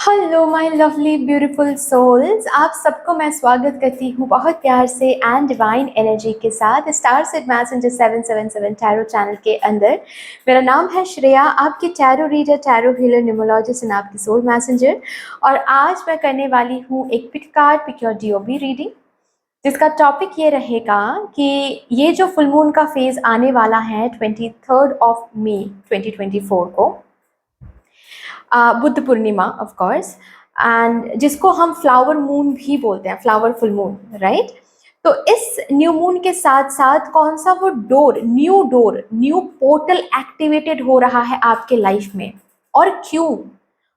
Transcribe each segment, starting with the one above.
Hello my lovely beautiful souls, आप सबको मैं स्वागत करती हूँ बहुत प्यार से एंड डिवाइन एनर्जी के साथ starseed messenger 777 tarot channel के अंदर। मेरा नाम है श्रेया, आपकी tarot reader, tarot healer, numerologist and आपकी सोल मैसेंजर। और आज मैं करने वाली हूँ एक pick card, pick your DOB reading, जिसका टॉपिक ये रहेगा कि ये जो फुल मून का फेज आने वाला है 23 मई 2024 को, Buddha Purnima of course, and जिसको हम फ्लावर मून भी बोलते हैं, फ्लावर फुल मून, राइट। तो इस न्यू मून के साथ साथ कौन सा वो डोर, न्यू पोर्टल एक्टिवेटेड हो रहा है आपके लाइफ में, और क्यों?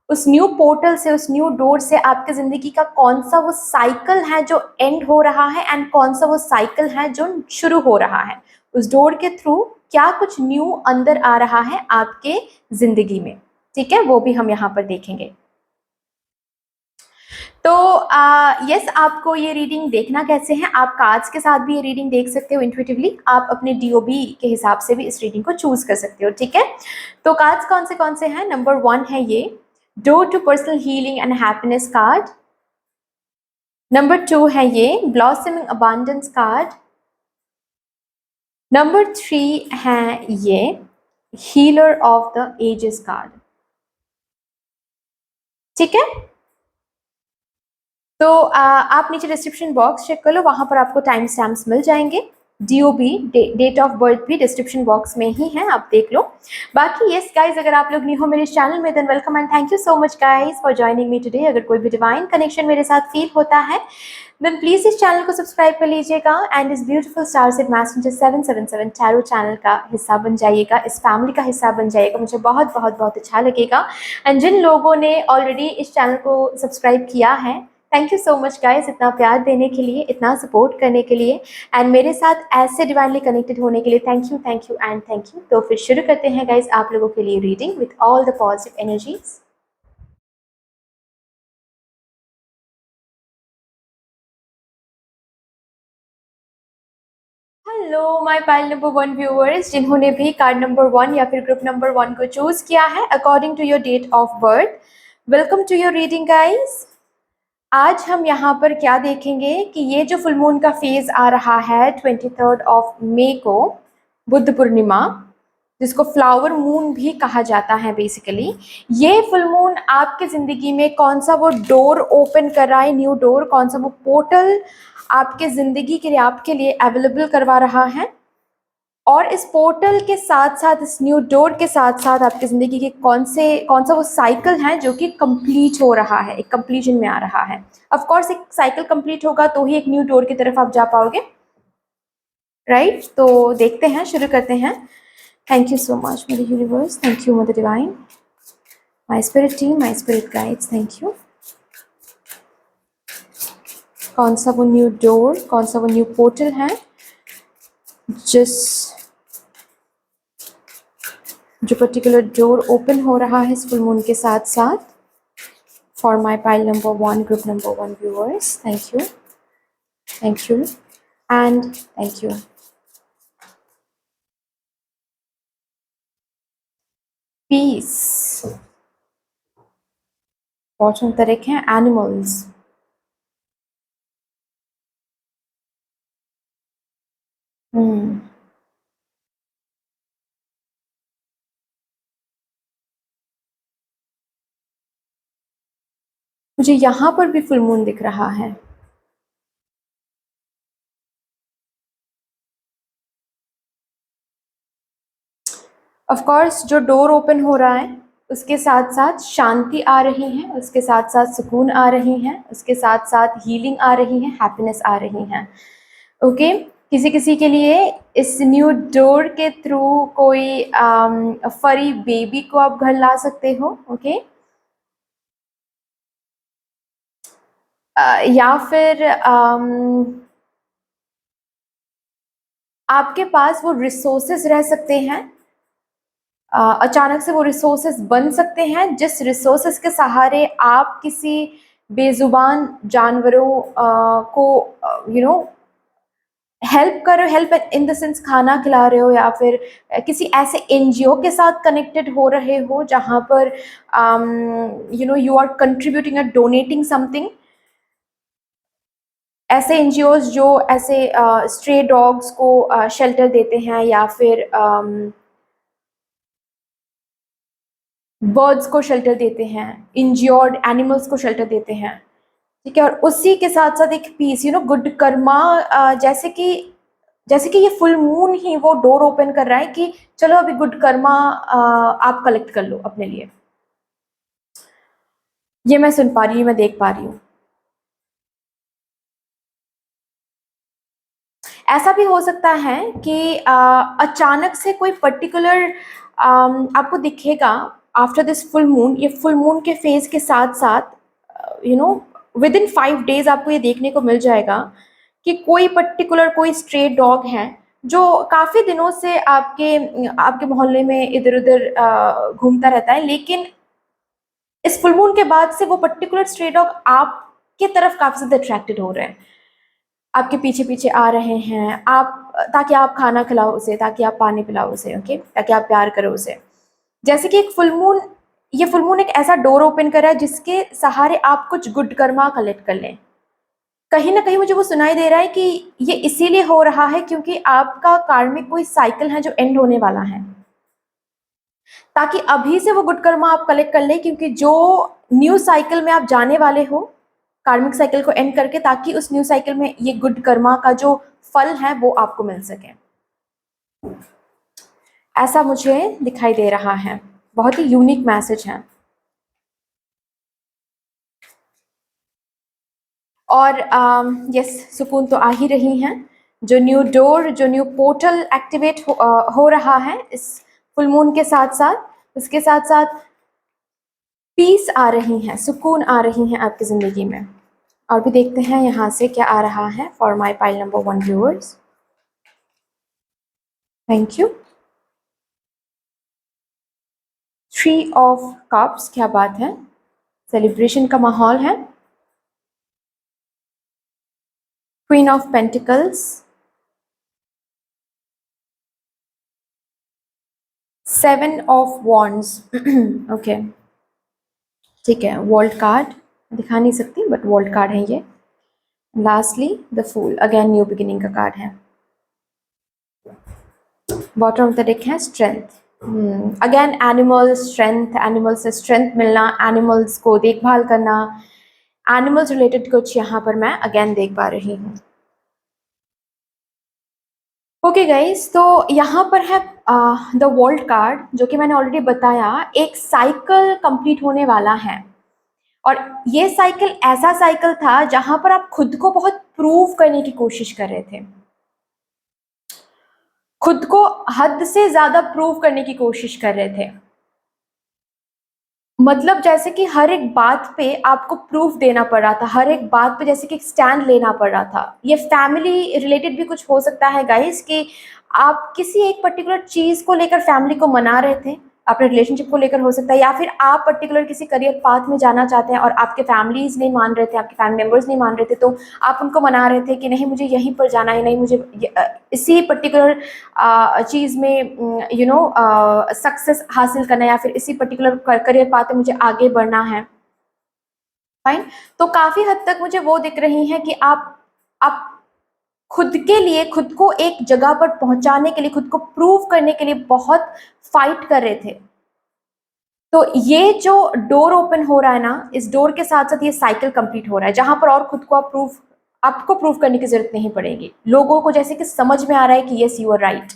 उस न्यू पोर्टल से, उस न्यू डोर से आपके जिंदगी का कौन सा वो साइकिल है जो एंड हो रहा है, एंड कौन सा वो साइकिल है जो शुरू हो रहा है। उस डोर के थ्रू क्या कुछ न्यू अंदर आ रहा है आपके जिंदगी में, ठीक है, वो भी हम यहाँ पर देखेंगे। तो यस, आपको ये रीडिंग देखना कैसे है, आप कार्ड्स के साथ भी ये रीडिंग देख सकते हो इंट्यूटिवली, आप अपने डीओबी के हिसाब से भी इस रीडिंग को चूज कर सकते हो, ठीक है। तो कार्ड्स कौन से हैं? नंबर 1 है ये door to personal healing and happiness card. Number 2 है ये ब्लॉसमिंग अबांडेंस कार्ड। नंबर 3 है ये healer of the ages card, ठीक है। तो आप नीचे डिस्क्रिप्शन बॉक्स चेक कर लो, वहां पर आपको टाइम स्टैम्प्स मिल जाएंगे। डीओबी, डेट ऑफ बर्थ भी डिस्क्रिप्शन बॉक्स में ही है, आप देख लो। बाकी यस गाइज, अगर आप लोग न्यू हो मेरे चैनल में, than welcome and thank you so much guys for joining me today. अगर कोई भी डिवाइन कनेक्शन मेरे साथ फील होता है, देन प्लीज इस चैनल को सब्सक्राइब कर लीजिएगा एंड इस beautiful star said messenger 777 tarot channel का हिस्सा बन जाइएगा, इस फैमिली का हिस्सा बन जाइएगा, मुझे बहुत बहुत बहुत अच्छा लगेगा। एंड जिन लोगों ने ऑलरेडी इस चैनल को सब्सक्राइब किया है, thank you so much guys, इतना प्यार देने के लिए, इतना सपोर्ट करने के लिए, एंड मेरे साथ ऐसे डिवाइनली कनेक्टेड होने के लिए thank you and thank you. तो फिर शुरू करते हैं गाइस आप लोगों के लिए reading with all the positive energies. Hello my pile number 1 viewers, जिन्होंने भी कार्ड नंबर 1 या फिर ग्रुप नंबर 1 को चूज किया है according to your date of birth, welcome to your reading guys. आज हम यहाँ पर क्या देखेंगे कि ये जो फुल मून का फेज आ रहा है 23 को, बुद्ध पूर्णिमा, जिसको फ्लावर मून भी कहा जाता है बेसिकली, ये फुल मून आपके ज़िंदगी में कौन सा वो डोर ओपन कर रहा है, न्यू डोर, कौन सा वो पोर्टल आपके ज़िंदगी के लिए, आपके लिए अवेलेबल करवा रहा है। और इस पोर्टल के साथ साथ, इस न्यू डोर के साथ साथ आपकी ज़िंदगी के कौन सा वो साइकिल है जो कि कंप्लीट हो रहा है, एक कंप्लीशन में आ रहा है। ऑफ कोर्स एक साइकिल कंप्लीट होगा तो ही एक न्यू डोर की तरफ आप जा पाओगे, राइट। तो देखते हैं, शुरू करते हैं। थैंक यू सो मच मेरे universe, thank you mother divine, my spirit team, my spirit guides, thank you. कौन सा वो न्यू डोर, कौन सा वो न्यू पोर्टल है जो पर्टिकुलर डोर ओपन हो रहा है इस फुल मून के साथ साथ, for my pile number 1, group number 1 viewers, thank you and thank you. Peace, fortune तरीक है एनिमल्स, मुझे यहाँ पर भी फुल मून दिख रहा है। ऑफ कोर्स जो डोर ओपन हो रहा है उसके साथ साथ शांति आ रही है, उसके साथ साथ सुकून आ रही है, उसके साथ साथ हीलिंग आ रही है, हैप्पीनेस आ रही है। ओके, किसी किसी के लिए इस न्यू डोर के थ्रू कोई फरी बेबी को आप घर ला सकते हो, ओके। या फिर आपके पास वो रिसोर्सेज रह सकते हैं, अचानक से वो रिसोर्सेज बन सकते हैं, जिस रिसोर्सेज के सहारे आप किसी बेजुबान जानवरों को हेल्प कर रहे हो, हेल्प इन द सेंस खाना खिला रहे हो, या फिर किसी ऐसे एनजीओ के साथ कनेक्टेड हो रहे हो जहाँ पर यू आर कंट्रीब्यूटिंग और डोनेटिंग समथिंग। ऐसे एनजीओज जो ऐसे स्ट्रे डॉग्स को शेल्टर देते हैं, या फिर बर्ड्स को शेल्टर देते हैं, इंज्योर्ड एनिमल्स को शेल्टर देते हैं, ठीक है। और उसी के साथ साथ एक पीस गुड कर्मा, जैसे कि ये फुल मून ही वो डोर ओपन कर रहा है कि चलो अभी गुड कर्मा आप कलेक्ट कर लो अपने लिए। ये मैं सुन पा रही हूँ, मैं देख पा रही हूँ। ऐसा भी हो सकता है कि अचानक से कोई पर्टिकुलर आपको दिखेगा आफ्टर दिस फुल मून। ये फुल मून के फेज के साथ साथ विद इन 5 डेज आपको ये देखने को मिल जाएगा कि कोई पर्टिकुलर कोई स्ट्रे डॉग है जो काफ़ी दिनों से आपके आपके मोहल्ले में इधर उधर घूमता रहता है, लेकिन इस फुल मून के बाद से वो पर्टिकुलर स्ट्रे डॉग आपके तरफ काफ़ी ज़्यादा अट्रैक्टेड हो रहे हैं, आपके पीछे पीछे आ रहे हैं, आप ताकि आप खाना खिलाओ उसे, ताकि आप पानी पिलाओ उसे, ओके, ताकि आप प्यार करो उसे। जैसे कि एक फुल मून, ये फुल मून एक ऐसा डोर ओपन कर रहा है जिसके सहारे आप कुछ गुड कर्मा कलेक्ट कर लें। कहीं ना कहीं मुझे वो सुनाई दे रहा है कि ये इसीलिए हो रहा है क्योंकि आपका कार्मिक कोई साइकिल है जो एंड होने वाला है, ताकि अभी से वो गुड कर्मा आप कलेक्ट कर लें, क्योंकि जो न्यू साइकिल में आप जाने वाले हो कार्मिक साइकिल को एंड करके, ताकि उस न्यू साइकिल में ये गुड कर्मा का जो फल है वो आपको मिल सके। ऐसा मुझे दिखाई दे रहा है, बहुत ही यूनिक मैसेज है। और यस, सुकून तो आ ही रही हैं। जो न्यू डोर, जो न्यू पोर्टल एक्टिवेट हो रहा है इस फुल मून के साथ साथ, उसके साथ साथ पीस आ रही हैं, सुकून आ रही हैं आपकी ज़िंदगी में। और भी देखते हैं यहाँ से क्या आ रहा है for my pile number 1 viewers. Thank you. 3 of cups, क्या बात है, सेलिब्रेशन का माहौल है। Queen of pentacles, 7 of wands, okay, ठीक है। वर्ल्ड कार्ड दिखा नहीं सकती बट वर्ल्ड कार्ड है ये। Lastly the fool, again new beginning का कार्ड है। बॉटम ऑफ द डेक है strength, again animals, strength, animals से स्ट्रेंथ मिलना, एनिमल्स को देखभाल करना, एनिमल्स रिलेटेड कुछ यहाँ पर मैं अगेन देख पा रही हूँ। ओके गाइस, तो यहाँ पर है द वर्ल्ड कार्ड, जो कि मैंने ऑलरेडी बताया एक साइकिल कंप्लीट होने वाला है। और ये साइकिल ऐसा साइकिल था जहां पर आप खुद को बहुत प्रूव करने की कोशिश कर रहे थे, खुद को हद से ज्यादा प्रूव करने की कोशिश कर रहे थे। मतलब जैसे कि हर एक बात पे आपको प्रूफ देना पड़ रहा था, हर एक बात पे जैसे कि स्टैंड लेना पड़ रहा था। ये फैमिली रिलेटेड भी कुछ हो सकता है गाइस, कि आप किसी एक पर्टिकुलर चीज को लेकर फैमिली को मना रहे थे, अपने रिलेशनशिप को लेकर हो सकता है, या फिर आप पर्टिकुलर किसी करियर पाथ में जाना चाहते हैं और आपके फैमिलीज नहीं मान रहे थे, आपके फैमिली मेम्बर्स नहीं मान रहे थे, तो आप उनको मना रहे थे कि नहीं मुझे यहीं पर जाना है, नहीं मुझे इसी पर्टिकुलर चीज़ में सक्सेस हासिल करना है, या फिर इसी पर्टिकुलर करियर पाथ में मुझे आगे बढ़ना है। फाइन, तो काफ़ी हद तक मुझे वो दिख रही है कि आप खुद के लिए, खुद को एक जगह पर पहुंचाने के लिए, खुद को प्रूव करने के लिए बहुत फाइट कर रहे थे। तो ये जो डोर ओपन हो रहा है ना, इस डोर के साथ साथ ये साइकिल कंप्लीट हो रहा है जहां पर और खुद को आपको प्रूव करने की जरूरत नहीं पड़ेगी। लोगों को जैसे कि समझ में आ रहा है कि यस यू आर राइट।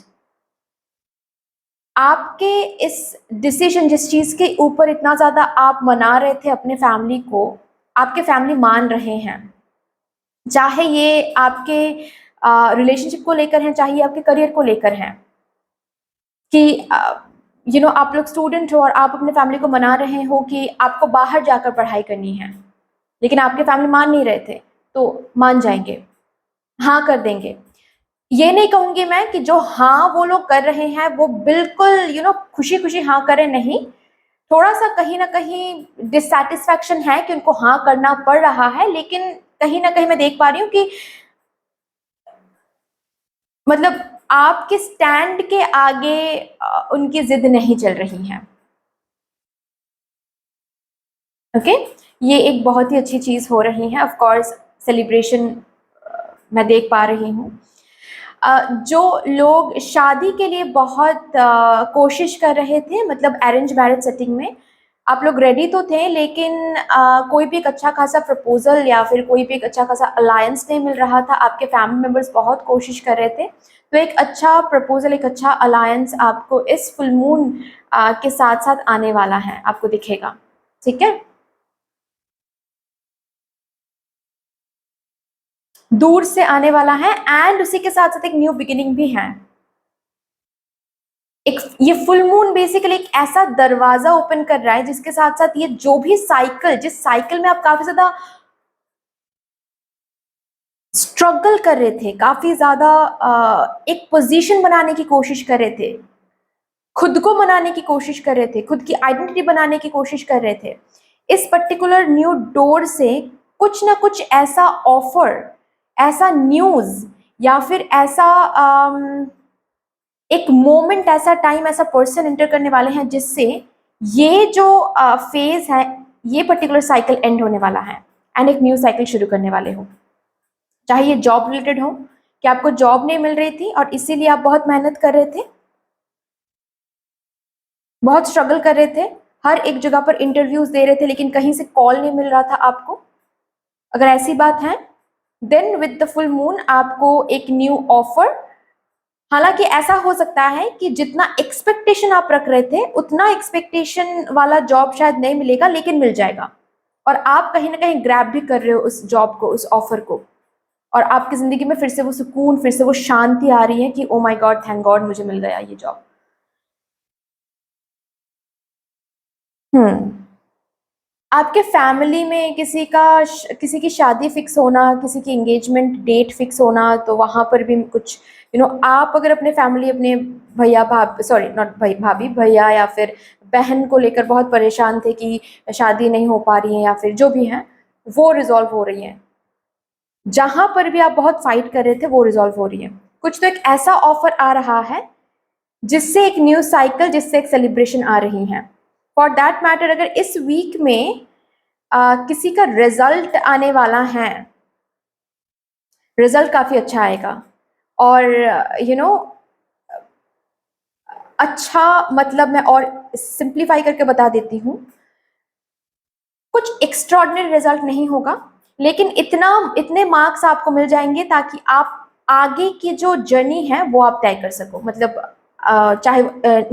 आपके इस डिसीजन, जिस चीज के ऊपर इतना ज्यादा आप मना रहे थे अपने फैमिली को, आपके फैमिली मान रहे हैं। चाहे ये आपके रिलेशनशिप को लेकर है, चाहे ये आपके करियर को लेकर है, कि आप लोग स्टूडेंट हो और आप अपने फैमिली को मना रहे हो कि आपको बाहर जाकर पढ़ाई करनी है, लेकिन आपके फैमिली मान नहीं रहे थे, तो मान जाएंगे, हाँ कर देंगे। ये नहीं कहूंगी मैं कि जो हाँ वो लोग कर रहे हैं वो बिल्कुल खुशी खुशी हाँ करें, नहीं। थोड़ा सा कहीं ना कहीं डिससेटिस्फैक्शन है कि उनको हाँ करना पड़ रहा है, लेकिन कहीं ना कहीं मैं देख पा रही हूँ कि मतलब आपके स्टैंड के आगे उनकी जिद नहीं चल रही है। ओके, ये एक बहुत ही अच्छी चीज हो रही है। ऑफ कोर्स सेलिब्रेशन मैं देख पा रही हूँ। जो लोग शादी के लिए बहुत कोशिश कर रहे थे, मतलब अरेंज मैरिज सेटिंग में, आप लोग रेडी तो थे, लेकिन कोई भी एक अच्छा खासा प्रपोजल या फिर कोई भी एक अच्छा खासा अलायंस नहीं मिल रहा था। आपके फैमिली मेंबर्स बहुत कोशिश कर रहे थे, तो एक अच्छा प्रपोजल, एक अच्छा अलायंस आपको इस फुल मून के साथ साथ आने वाला है, आपको दिखेगा। ठीक है, दूर से आने वाला है, एंड उसी के साथ साथ एक न्यू बिगिनिंग भी है। एक ये फुल मून बेसिकली एक ऐसा दरवाजा ओपन कर रहा है जिसके साथ साथ ये जो भी साइकिल, जिस साइकिल में आप काफी ज्यादा स्ट्रगल कर रहे थे, काफी ज्यादा एक पोजीशन बनाने की कोशिश कर रहे थे, खुद को बनाने की कोशिश कर रहे थे, खुद की आइडेंटिटी बनाने की कोशिश कर रहे थे, इस पर्टिकुलर न्यू डोर से कुछ ना कुछ ऐसा ऑफर, ऐसा न्यूज, या फिर ऐसा एक मोमेंट, ऐसा टाइम, ऐसा पर्सन एंटर करने वाले हैं जिससे ये जो फेज है, ये पर्टिकुलर साइकिल एंड होने वाला है, एंड एक न्यू साइकिल शुरू करने वाले हो। चाहे ये जॉब रिलेटेड हो, कि आपको जॉब नहीं मिल रही थी और इसीलिए आप बहुत मेहनत कर रहे थे, बहुत स्ट्रगल कर रहे थे, हर एक जगह पर इंटरव्यूज दे रहे थे, लेकिन कहीं से कॉल नहीं मिल रहा था आपको। अगर ऐसी बात है, then with the full moon आपको एक न्यू ऑफर, हालांकि ऐसा हो सकता है कि जितना एक्सपेक्टेशन आप रख रहे थे उतना एक्सपेक्टेशन वाला जॉब शायद नहीं मिलेगा, लेकिन मिल जाएगा, और आप कहीं ना कहीं ग्रैब भी कर रहे हो उस जॉब को, उस ऑफर को, और आपकी जिंदगी में फिर से वो सुकून, फिर से वो शांति आ रही है कि oh my God, thank God मुझे मिल गया ये जॉब। हम्म, आपके फैमिली में किसी की शादी फिक्स होना, किसी की एंगेजमेंट डेट फिक्स होना, तो वहां पर भी कुछ आप अगर अपने फैमिली, अपने भैया भाभी, सॉरी नॉट भाई भाभी, भैया या फिर बहन को लेकर बहुत परेशान थे कि शादी नहीं हो पा रही है, या फिर जो भी है वो रिजॉल्व हो रही है, जहां पर भी आप बहुत फाइट कर रहे थे वो रिजॉल्व हो रही है। कुछ तो एक ऐसा ऑफर आ रहा है जिससे एक न्यू साइकिल, जिससे एक सेलिब्रेशन आ रही है। फॉर दैट मैटर, अगर इस वीक में किसी का रिजल्ट आने वाला है, रिजल्ट काफी अच्छा आएगा, और यू नो अच्छा, मतलब मैं और सिंप्लीफाई करके बता देती हूँ, कुछ एक्स्ट्रॉर्डिनरी रिजल्ट नहीं होगा, लेकिन इतने मार्क्स आपको मिल जाएंगे ताकि आप आगे की जो जर्नी है वो आप तय कर सको। मतलब चाहे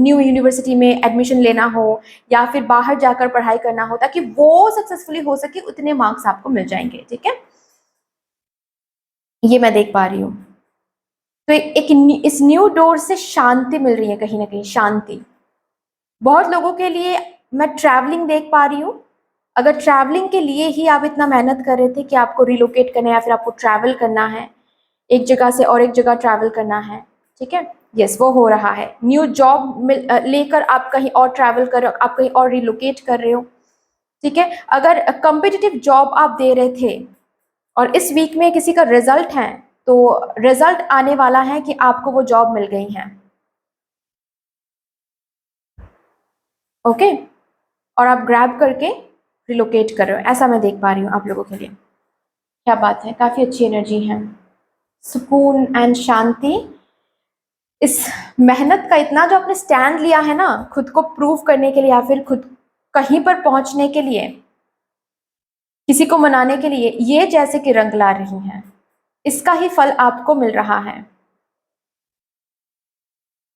न्यू यूनिवर्सिटी में एडमिशन लेना हो या फिर बाहर जाकर पढ़ाई करना हो, ताकि वो सक्सेसफुली हो सके, उतने मार्क्स आपको मिल जाएंगे। ठीक है, ये मैं देख पा रही हूँ। तो इस न्यू डोर से शांति मिल रही है, कहीं ना कहीं शांति। बहुत लोगों के लिए मैं ट्रैवलिंग देख पा रही हूँ। अगर ट्रैवलिंग के लिए ही आप इतना मेहनत कर रहे थे कि आपको रिलोकेट करना है या फिर आपको ट्रैवल करना है, एक जगह से और एक जगह ट्रैवल करना है, ठीक है, यस, वो हो रहा है। न्यू जॉब लेकर आप कहीं और ट्रैवल कर रहे हो, आप कहीं और रिलोकेट कर रहे हो। ठीक है, अगर कम्पिटिटिव जॉब आप दे रहे थे और इस वीक में किसी का रिजल्ट है, तो रिजल्ट आने वाला है कि आपको वो जॉब मिल गई है। ओके, और आप ग्रैब करके रिलोकेट कर रहे हो, ऐसा मैं देख पा रही हूँ आप लोगों के लिए। क्या बात है, काफी अच्छी एनर्जी है, सुकून एंड शांति। इस मेहनत का इतना जो आपने स्टैंड लिया है ना, खुद को प्रूव करने के लिए या फिर खुद कहीं पर पहुंचने के लिए, किसी को मनाने के लिए, ये जैसे कि रंग ला रही हैं, इसका ही फल आपको मिल रहा है।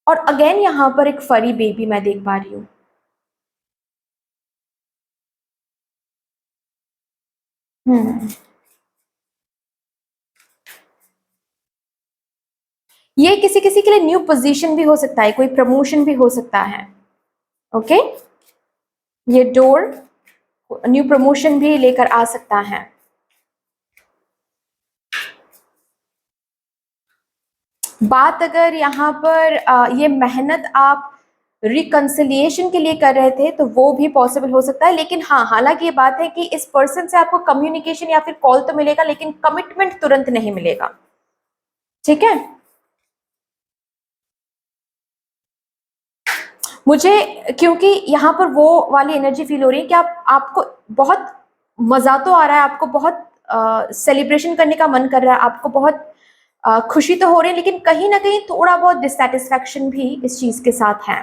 और अगेन यहाँ पर एक फरी बेबी मैं देख पा रही हूँ। हम्म, ये किसी किसी के लिए न्यू पोजीशन भी हो सकता है, कोई प्रमोशन भी हो सकता है। ओके, ये डोर न्यू प्रमोशन भी लेकर आ सकता है। बात अगर यहाँ पर ये मेहनत आप रिकंसिलिएशन के लिए कर रहे थे, तो वो भी पॉसिबल हो सकता है, लेकिन हाँ, हालांकि ये बात है कि इस पर्सन से आपको कम्युनिकेशन या फिर कॉल तो मिलेगा, लेकिन कमिटमेंट तुरंत नहीं मिलेगा। ठीक है, मुझे क्योंकि यहाँ पर वो वाली एनर्जी फील हो रही है कि आपको बहुत मज़ा तो आ रहा है, आपको बहुत सेलिब्रेशन करने का मन कर रहा है, आपको बहुत खुशी तो हो रही है, लेकिन कहीं ना कहीं थोड़ा बहुत डिससेटिस्फैक्शन भी इस चीज़ के साथ है,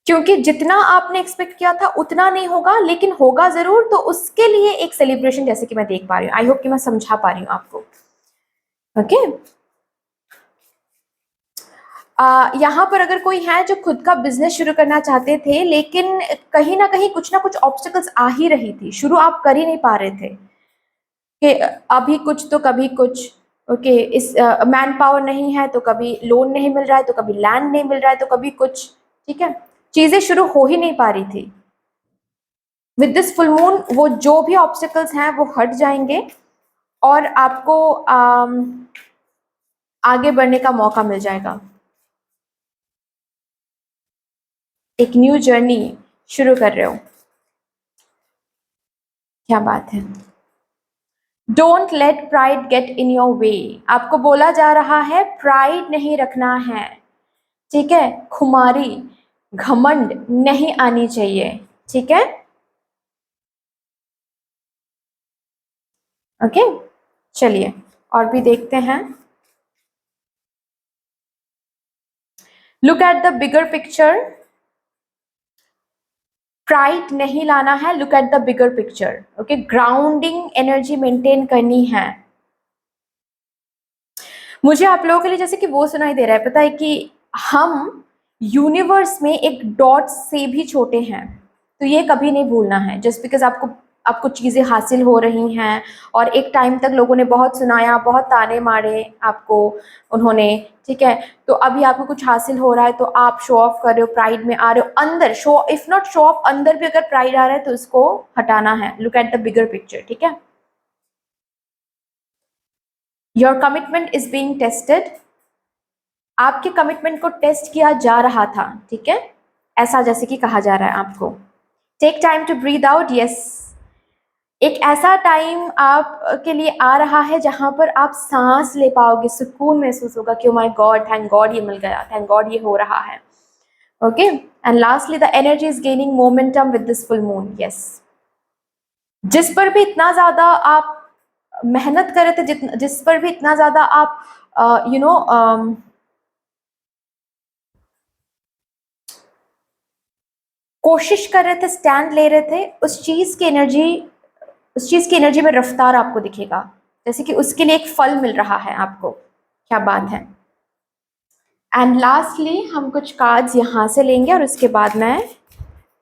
क्योंकि जितना आपने एक्सपेक्ट किया था उतना नहीं होगा, लेकिन होगा ज़रूर। तो उसके लिए एक सेलिब्रेशन जैसे कि मैं देख पा रही हूँ। आई होप कि मैं समझा पा रही हूँ आपको। ओके, यहाँ पर अगर कोई है जो खुद का बिजनेस शुरू करना चाहते थे, लेकिन कहीं ना कुछ ऑब्स्टिकल्स आ ही रही थी, शुरू आप कर ही नहीं पा रहे थे कि अभी कुछ तो कभी कुछ। ओके, इस मैन पावर नहीं है तो कभी लोन नहीं मिल रहा है, तो कभी लैंड नहीं मिल रहा है, तो कभी कुछ। ठीक है, चीजें शुरू हो ही नहीं पा रही थी। विद दिस फुल मून वो जो भी ऑब्स्टिकल्स हैं वो हट जाएंगे और आपको आगे बढ़ने का मौका मिल जाएगा, एक न्यू जर्नी शुरू कर रहे हो। क्या बात है। Don't let pride get in your way. आपको बोला जा रहा है प्राइड नहीं रखना है, ठीक है, खुमारी घमंड नहीं आनी चाहिए, ठीक है। ओके, चलिए और भी देखते हैं। Look at the bigger picture. Pride नहीं लाना है, look at the bigger picture. Okay, grounding energy maintain करनी है। मुझे आप लोगों के लिए जैसे कि वो सुनाई दे रहा है, पता है कि हम यूनिवर्स में एक डॉट से भी छोटे हैं। तो ये कभी नहीं भूलना है। जस्ट बिकॉज आपको आपको चीज़ें हासिल हो रही हैं और एक टाइम तक लोगों ने बहुत सुनाया, बहुत ताने मारे आपको उन्होंने, ठीक है, तो अभी आपको कुछ हासिल हो रहा है तो आप शो ऑफ कर रहे हो, प्राइड में आ रहे हो। अंदर show, if not show off, अंदर भी अगर प्राइड आ रहा है तो उसको हटाना है। Look at the bigger picture, ठीक है। Your commitment is being tested. आपके कमिटमेंट को टेस्ट किया जा रहा था, ठीक है, ऐसा जैसे कि कहा जा रहा है आपको। Take time to breathe out. Yes, एक ऐसा टाइम आप के लिए आ रहा है जहां पर आप सांस ले पाओगे, सुकून महसूस होगा कि oh my God, thank God ये मिल गया, थैंक गॉड ये हो रहा है। Okay, and lastly the energy is gaining momentum with this full moon. Yes, जिस पर भी इतना ज्यादा आप मेहनत कर रहे थे, जिस पर भी इतना ज्यादा आप यू नो कोशिश कर रहे थे, स्टैंड ले रहे थे, उस चीज की एनर्जी में रफ्तार आपको दिखेगा, जैसे कि उसके लिए एक फल मिल रहा है आपको। क्या बात है। एंड लास्टली हम कुछ कार्ड्स यहाँ से लेंगे और उसके बाद मैं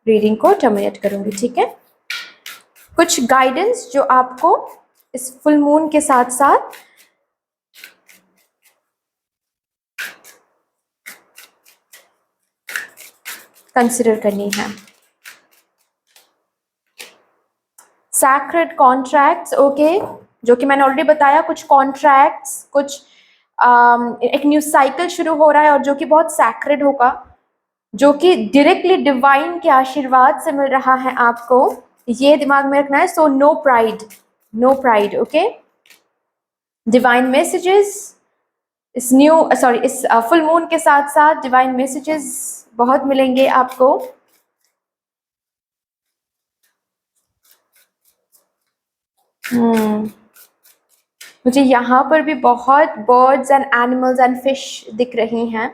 रीडिंग को टर्मिनेट करूंगी, ठीक है। कुछ गाइडेंस जो आपको इस फुल मून के साथ साथ कंसिडर करनी है। सैक्रेड कॉन्ट्रैक्ट्स, ओके, जो कि मैंने ऑलरेडी बताया, कुछ कॉन्ट्रैक्ट्स, कुछ एक न्यू साइकिल शुरू हो रहा है और जो कि बहुत सैक्रेड होगा, जो कि डायरेक्टली डिवाइन के आशीर्वाद से मिल रहा है आपको, ये दिमाग में रखना है। So no pride, no pride, okay. Divine messages इस इस फुल मून के साथ साथ डिवाइन मैसेजेस बहुत मिलेंगे आपको। मुझे यहाँ पर भी बहुत birds and animals and fish दिख रही हैं।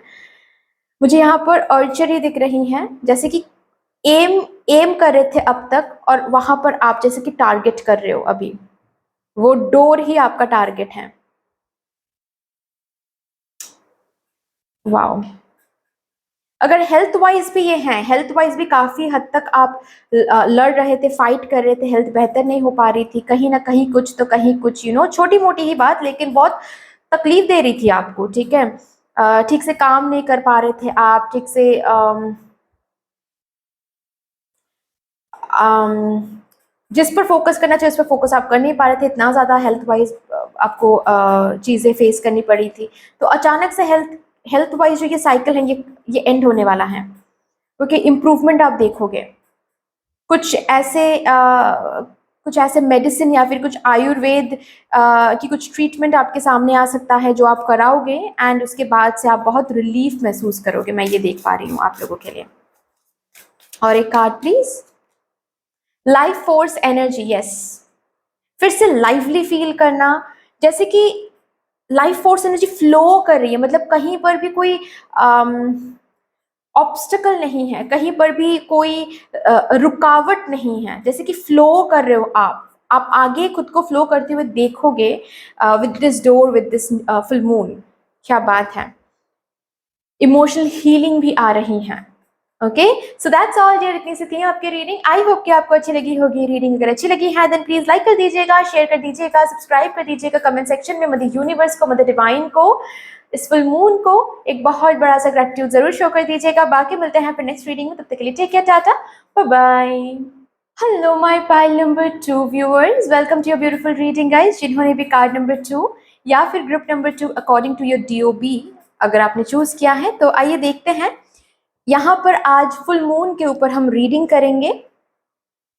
मुझे यहाँ पर अर्चरी दिख रही हैं, जैसे कि एम एम कर रहे थे अब तक और वहां पर आप जैसे कि टारगेट कर रहे हो अभी, वो डोर ही आपका टारगेट है। वाओ। अगर हेल्थ वाइज भी ये हैं, हेल्थ वाइज भी काफी हद तक आप लड़ रहे थे, फाइट कर रहे थे, हेल्थ बेहतर नहीं हो पा रही थी, कहीं ना कहीं कुछ तो कहीं कुछ, छोटी मोटी ही बात लेकिन बहुत तकलीफ दे रही थी आपको, ठीक है। ठीक से काम नहीं कर पा रहे थे आप, ठीक से जिस पर फोकस करना चाहिए उस पर फोकस आप कर नहीं पा रहे थे, इतना ज़्यादा हेल्थ वाइज आपको चीज़ें फेस करनी पड़ी थी। तो अचानक से हेल्थ वाइज जो ये साइकिल है ये एंड होने वाला है, क्योंकि इम्प्रूवमेंट आप देखोगे। कुछ ऐसे कुछ ऐसे मेडिसिन या फिर कुछ आयुर्वेद की कुछ ट्रीटमेंट आपके सामने आ सकता है जो आप कराओगे एंड उसके बाद से आप बहुत रिलीफ महसूस करोगे। मैं ये देख पा रही हूँ आप लोगों के लिए। और एक card please. Life force energy, yes. फिर से लाइवली फील करना, जैसे कि लाइफ फोर्स एनर्जी फ्लो कर रही है, मतलब कहीं पर भी कोई ऑब्स्टिकल नहीं है, कहीं पर भी कोई रुकावट नहीं है, जैसे कि फ्लो कर रहे हो आप आगे खुद को फ्लो करते हुए देखोगे with this door, with this full moon. क्या बात है। इमोशनल हीलिंग भी आ रही है। Okay, so that's all dear, इतनी सी थी आपकी रीडिंग। आई होप कि आपको अच्छी लगी होगी रीडिंग। अगर अच्छी लगी है देन प्लीज लाइक कर दीजिएगा, शेयर कर दीजिएगा, सब्सक्राइब कर दीजिएगा, कमेंट सेक्शन में मदर यूनिवर्स को, मदर डिवाइन को, इस फुल मून को एक बहुत बड़ा सा ग्रेटिट्यूड जरूर शो कर दीजिएगा। बाकी मिलते हैं फिर नेक्स्ट रीडिंग में, तब तक के लिए take care, tata, bye bye. Hello my pile number 2 viewers, welcome to your beautiful reading guys. जिन्होंने भी कार्ड नंबर 2 या फिर group number 2 according to your DOB अगर आपने चूज किया है, तो आइए देखते हैं। यहाँ पर आज फुल मून के ऊपर हम रीडिंग करेंगे।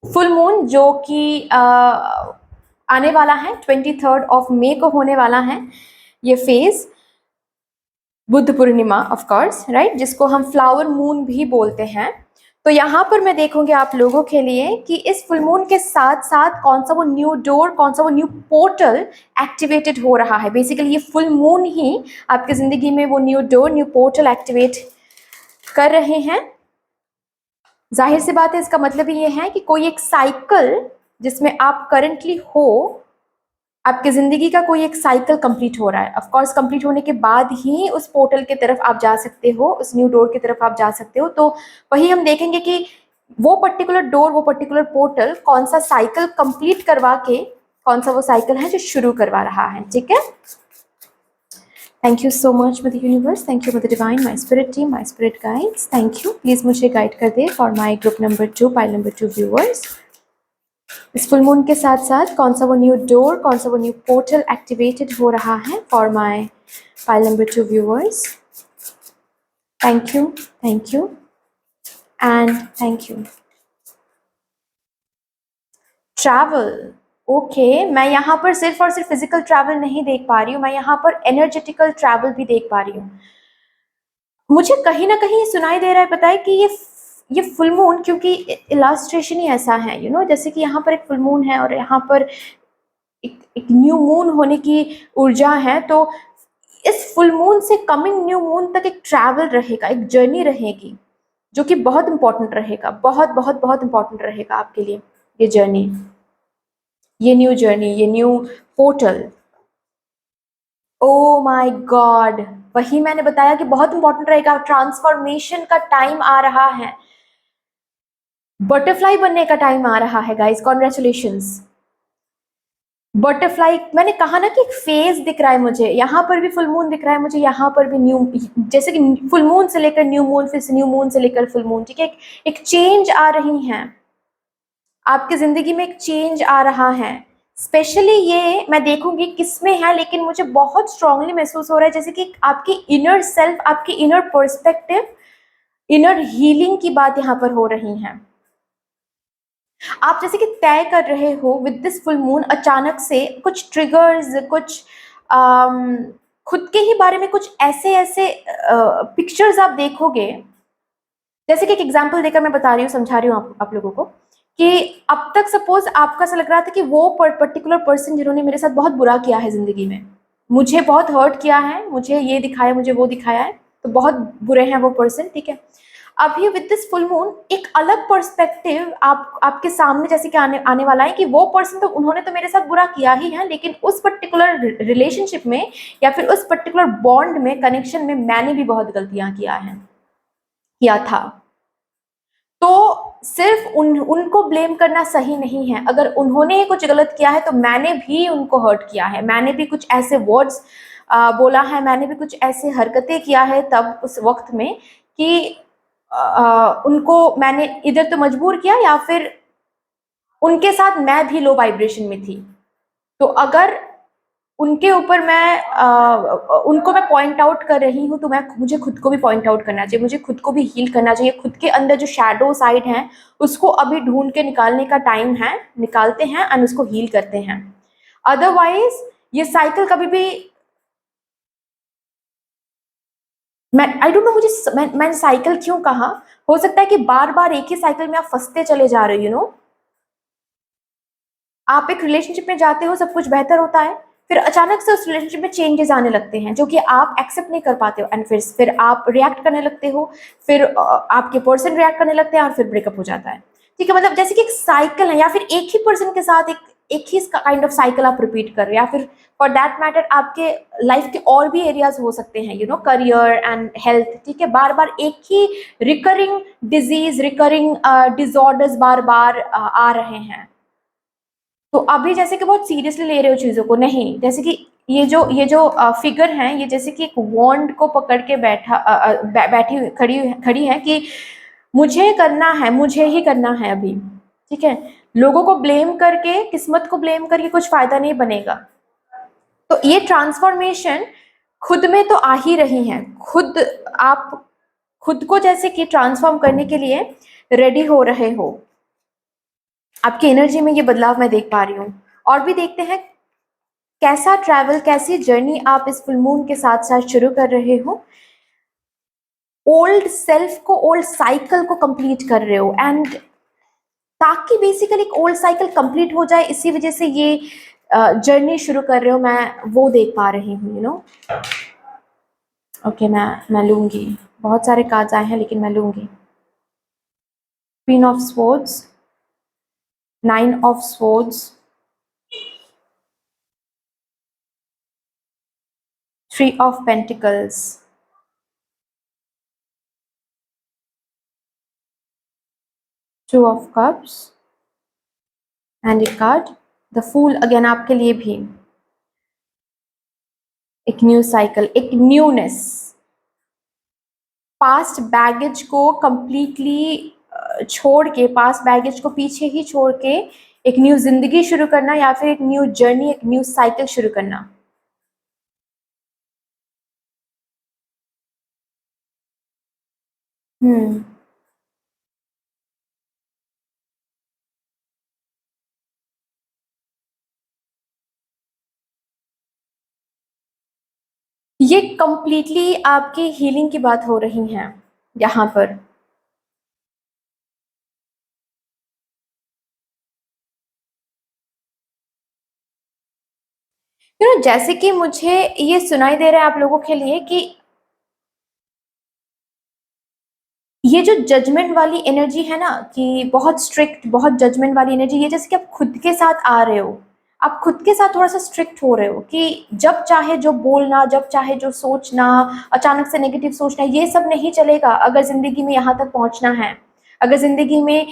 फुल मून जो कि आने वाला है 23 मई को होने वाला है ये phase, Buddha Purnima of course, right, जिसको हम फ्लावर मून भी बोलते हैं। तो यहाँ पर मैं देखूंगी आप लोगों के लिए कि इस फुल मून के साथ साथ कौन सा वो न्यू डोर, कौन सा वो न्यू पोर्टल एक्टिवेटेड हो रहा है। बेसिकली ये फुल मून ही आपकी जिंदगी में वो new door, new portal activate कर रहे हैं। जाहिर सी बात है, इसका मतलब ये है कि कोई एक साइकिल जिसमें आप करंटली हो, आपकी जिंदगी का कोई एक साइकिल कंप्लीट हो रहा है। ऑफ कोर्स कंप्लीट होने के बाद ही उस पोर्टल की तरफ आप जा सकते हो, उस न्यू डोर की तरफ आप जा सकते हो। तो वही हम देखेंगे कि वो पर्टिकुलर डोर, वो पर्टिकुलर पोर्टल कौन सा साइकिल कंप्लीट करवा के, कौन सा वो साइकिल है जो शुरू करवा रहा है। ठीक है, thank you so much mother universe, thank you mother divine, my spirit team, my spirit guides, thank you. Please मुझे गाइड कर दे for my group number 2, pile number 2 viewers. इस फुल मून के साथ साथ कौन सा वो न्यू डोर, कौन सा वो न्यू पोर्टल एक्टिवेटेड हो रहा है for my pile number 2 viewers. Thank you and thank you. Travel, okay, मैं यहाँ पर सिर्फ और सिर्फ फिजिकल ट्रैवल नहीं देख पा रही हूँ, मैं यहाँ पर एनर्जेटिकल ट्रैवल भी देख पा रही हूँ। मुझे कहीं ना कहीं सुनाई दे रहा है, पता है कि ये फुल मून, क्योंकि इलास्ट्रेशन ही ऐसा है, जैसे कि यहाँ पर एक फुल मून है और यहाँ पर एक न्यू मून होने की ऊर्जा है। तो इस फुल मून से कमिंग न्यू मून तक एक ट्रैवल रहेगा, एक जर्नी रहेगी जो कि बहुत इंपॉर्टेंट रहेगा, बहुत बहुत बहुत इंपॉर्टेंट रहेगा आपके लिए ये जर्नी, ये न्यू जर्नी, ये new portal. Oh my God, वही मैंने बताया कि बहुत इंपॉर्टेंट रहेगा। ट्रांसफॉर्मेशन का टाइम आ रहा है, बटरफ्लाई बनने का टाइम आ रहा है गाइस, कॉन्ग्रेचुलेशंस। बटरफ्लाई, मैंने कहा ना कि एक फेज दिख रहा है मुझे, यहाँ पर भी फुल मून दिख रहा है मुझे, यहाँ पर भी न्यू, जैसे कि फुल मून से लेकर न्यू मून, फिर से न्यू मून से लेकर फुल मून। ठीक है, एक चेंज आ रही है आपकी जिंदगी में, एक चेंज आ रहा है। स्पेशली ये मैं देखूंगी किसमें है, लेकिन मुझे बहुत स्ट्रांगली महसूस हो रहा है जैसे कि आपकी इनर सेल्फ, आपकी इनर पर्सपेक्टिव, इनर हीलिंग की बात यहाँ पर हो रही है। आप जैसे कि तय कर रहे हो विद दिस फुल मून, अचानक से कुछ ट्रिगर्स, कुछ खुद के ही बारे में कुछ ऐसे ऐसे पिक्चर्स आप देखोगे। जैसे कि एक एग्जांपल देकर मैं बता रही हूँ, समझा रही हूँ आप लोगों को कि अब तक सपोज आपका ऐसा लग रहा था कि वो पर्टिकुलर पर्सन जिन्होंने मेरे साथ बहुत बुरा किया है जिंदगी में, मुझे बहुत हर्ट किया है, मुझे ये दिखाया, मुझे वो दिखाया है, तो बहुत बुरे हैं वो पर्सन। ठीक है, अभी विद दिस फुल मून एक अलग पर्सपेक्टिव आपके सामने जैसे कि आने वाला है कि वो पर्सन तो, उन्होंने तो मेरे साथ बुरा किया ही है, लेकिन उस पर्टिकुलर रिलेशनशिप में या फिर उस पर्टिकुलर बॉन्ड में, कनेक्शन में मैंने भी बहुत गलतियां किया था। तो सिर्फ उनको ब्लेम करना सही नहीं है। अगर उन्होंने कुछ गलत किया है तो मैंने भी उनको हर्ट किया है, मैंने भी कुछ ऐसे वर्ड्स बोला है, मैंने भी कुछ ऐसे हरकतें किया है तब उस वक्त में कि उनको मैंने इधर तो मजबूर किया या फिर उनके साथ मैं भी लो वाइब्रेशन में थी। तो अगर उनके ऊपर मैं उनको मैं पॉइंट आउट कर रही हूँ, तो मैं मुझे खुद को भी पॉइंट आउट करना चाहिए, मुझे खुद को भी हील करना चाहिए। खुद के अंदर जो शैडो साइड है उसको अभी ढूंढ के निकालने का टाइम है, निकालते हैं एंड उसको हील करते हैं। अदरवाइज ये साइकिल कभी भी, मैं आई डोंट नो, मैंने साइकिल क्यों कहा। हो सकता है कि बार बार एक ही साइकिल में आप फंसते चले जा रहे हो, यू नो। आप एक रिलेशनशिप में जाते हो, सब कुछ बेहतर होता है, फिर अचानक से उस रिलेशनशिप में चेंजेस आने लगते हैं जो कि आप एक्सेप्ट नहीं कर पाते हो, एंड फिर आप रिएक्ट करने लगते हो, फिर आपके पर्सन रिएक्ट करने लगते हैं और फिर ब्रेकअप हो जाता है। ठीक है, मतलब जैसे कि एक साइकिल है, या फिर एक ही पर्सन के साथ एक ही काइंड ऑफ साइकिल आप रिपीट कर रहे हो, या फिर फॉर दैट मैटर आपके लाइफ के और भी एरियाज हो सकते हैं, you know, career and health. ठीक है, बार बार एक ही रिकरिंग डिजीज, रिकरिंग डिसऑर्डर्स बार बार आ रहे हैं। तो अभी जैसे कि बहुत सीरियसली ले रहे हो चीज़ों को, नहीं, जैसे कि ये जो फिगर हैं, ये जैसे कि एक वॉन्ड को पकड़ के बैठी खड़ी है कि मुझे करना है, मुझे ही करना है अभी। ठीक है, लोगों को ब्लेम करके, किस्मत को ब्लेम करके कुछ फायदा नहीं बनेगा। तो ये ट्रांसफॉर्मेशन खुद में तो आ ही रही है, आप खुद को जैसे कि ट्रांसफॉर्म करने के लिए रेडी हो रहे हो। आपकी एनर्जी में ये बदलाव मैं देख पा रही हूँ। और भी देखते हैं कैसा ट्रैवल, कैसी जर्नी आप इस फुल मून के साथ साथ शुरू कर रहे हो। ओल्ड सेल्फ को, ओल्ड साइकिल को कंप्लीट कर रहे हो, एंड ताकि बेसिकली एक ओल्ड साइकिल कंप्लीट हो जाए, इसी वजह से ये जर्नी शुरू कर रहे हो, मैं वो देख पा रही हूँ, यू नो। ओके, मैं लूंगी, बहुत सारे कार्ड्स आए हैं लेकिन मैं लूंगी। Queen of swords, 9 of swords, 3 of pentacles, 2 of cups and एक कार्ड द फूल अगेन आपके लिए भी। एक न्यू साइकिल, एक न्यूनेस, पास्ट बैगेज को कंप्लीटली छोड़ के, पास्ट बैगेज को पीछे ही छोड़ के एक न्यू जिंदगी शुरू करना, या फिर एक न्यू जर्नी, एक न्यू साइकिल शुरू करना। हम्म, ये कंप्लीटली आपकी हीलिंग की बात हो रही है यहाँ पर। यू नो, जैसे कि मुझे ये सुनाई दे रहा है आप लोगों के लिए कि ये जो जजमेंट वाली एनर्जी है ना, कि बहुत स्ट्रिक्ट, बहुत जजमेंट वाली एनर्जी, ये जैसे कि आप खुद के साथ आ रहे हो, आप खुद के साथ थोड़ा सा स्ट्रिक्ट हो रहे हो कि जब चाहे जो बोलना, जब चाहे जो सोचना, अचानक से नेगेटिव सोचना, ये सब नहीं चलेगा। अगर जिंदगी में यहाँ तक पहुंचना है, अगर जिंदगी में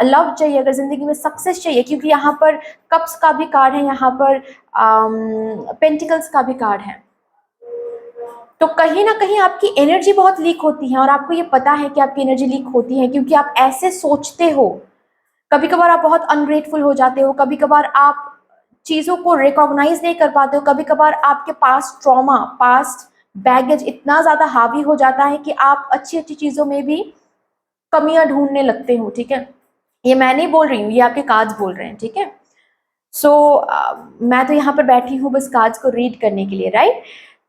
लव चाहिए, अगर जिंदगी में सक्सेस चाहिए, क्योंकि यहाँ पर कप्स का भी कार्ड है, यहाँ पर पेंटिकल्स का भी कार्ड है, तो कहीं ना कहीं आपकी एनर्जी बहुत लीक होती है, और आपको ये पता है कि आपकी एनर्जी लीक होती है क्योंकि आप ऐसे सोचते हो। कभी कभार आप बहुत अनग्रेटफुल हो जाते हो, कभी कभार आप चीज़ों को रिकॉग्नाइज नहीं कर पाते हो, कभी कभार आपके पास ट्रॉमा, पास्ट बैगेज इतना ज़्यादा हावी हो जाता है कि आप अच्छी अच्छी चीज़ों में भी कमियां ढूंढने लगते हो। ठीक है, ये मैं नहीं बोल रही हूँ, ये आपके कार्ड्स बोल रहे हैं। ठीक है, सो मैं तो यहाँ पर बैठी हूँ बस कार्ड्स को रीड करने के लिए, राइट।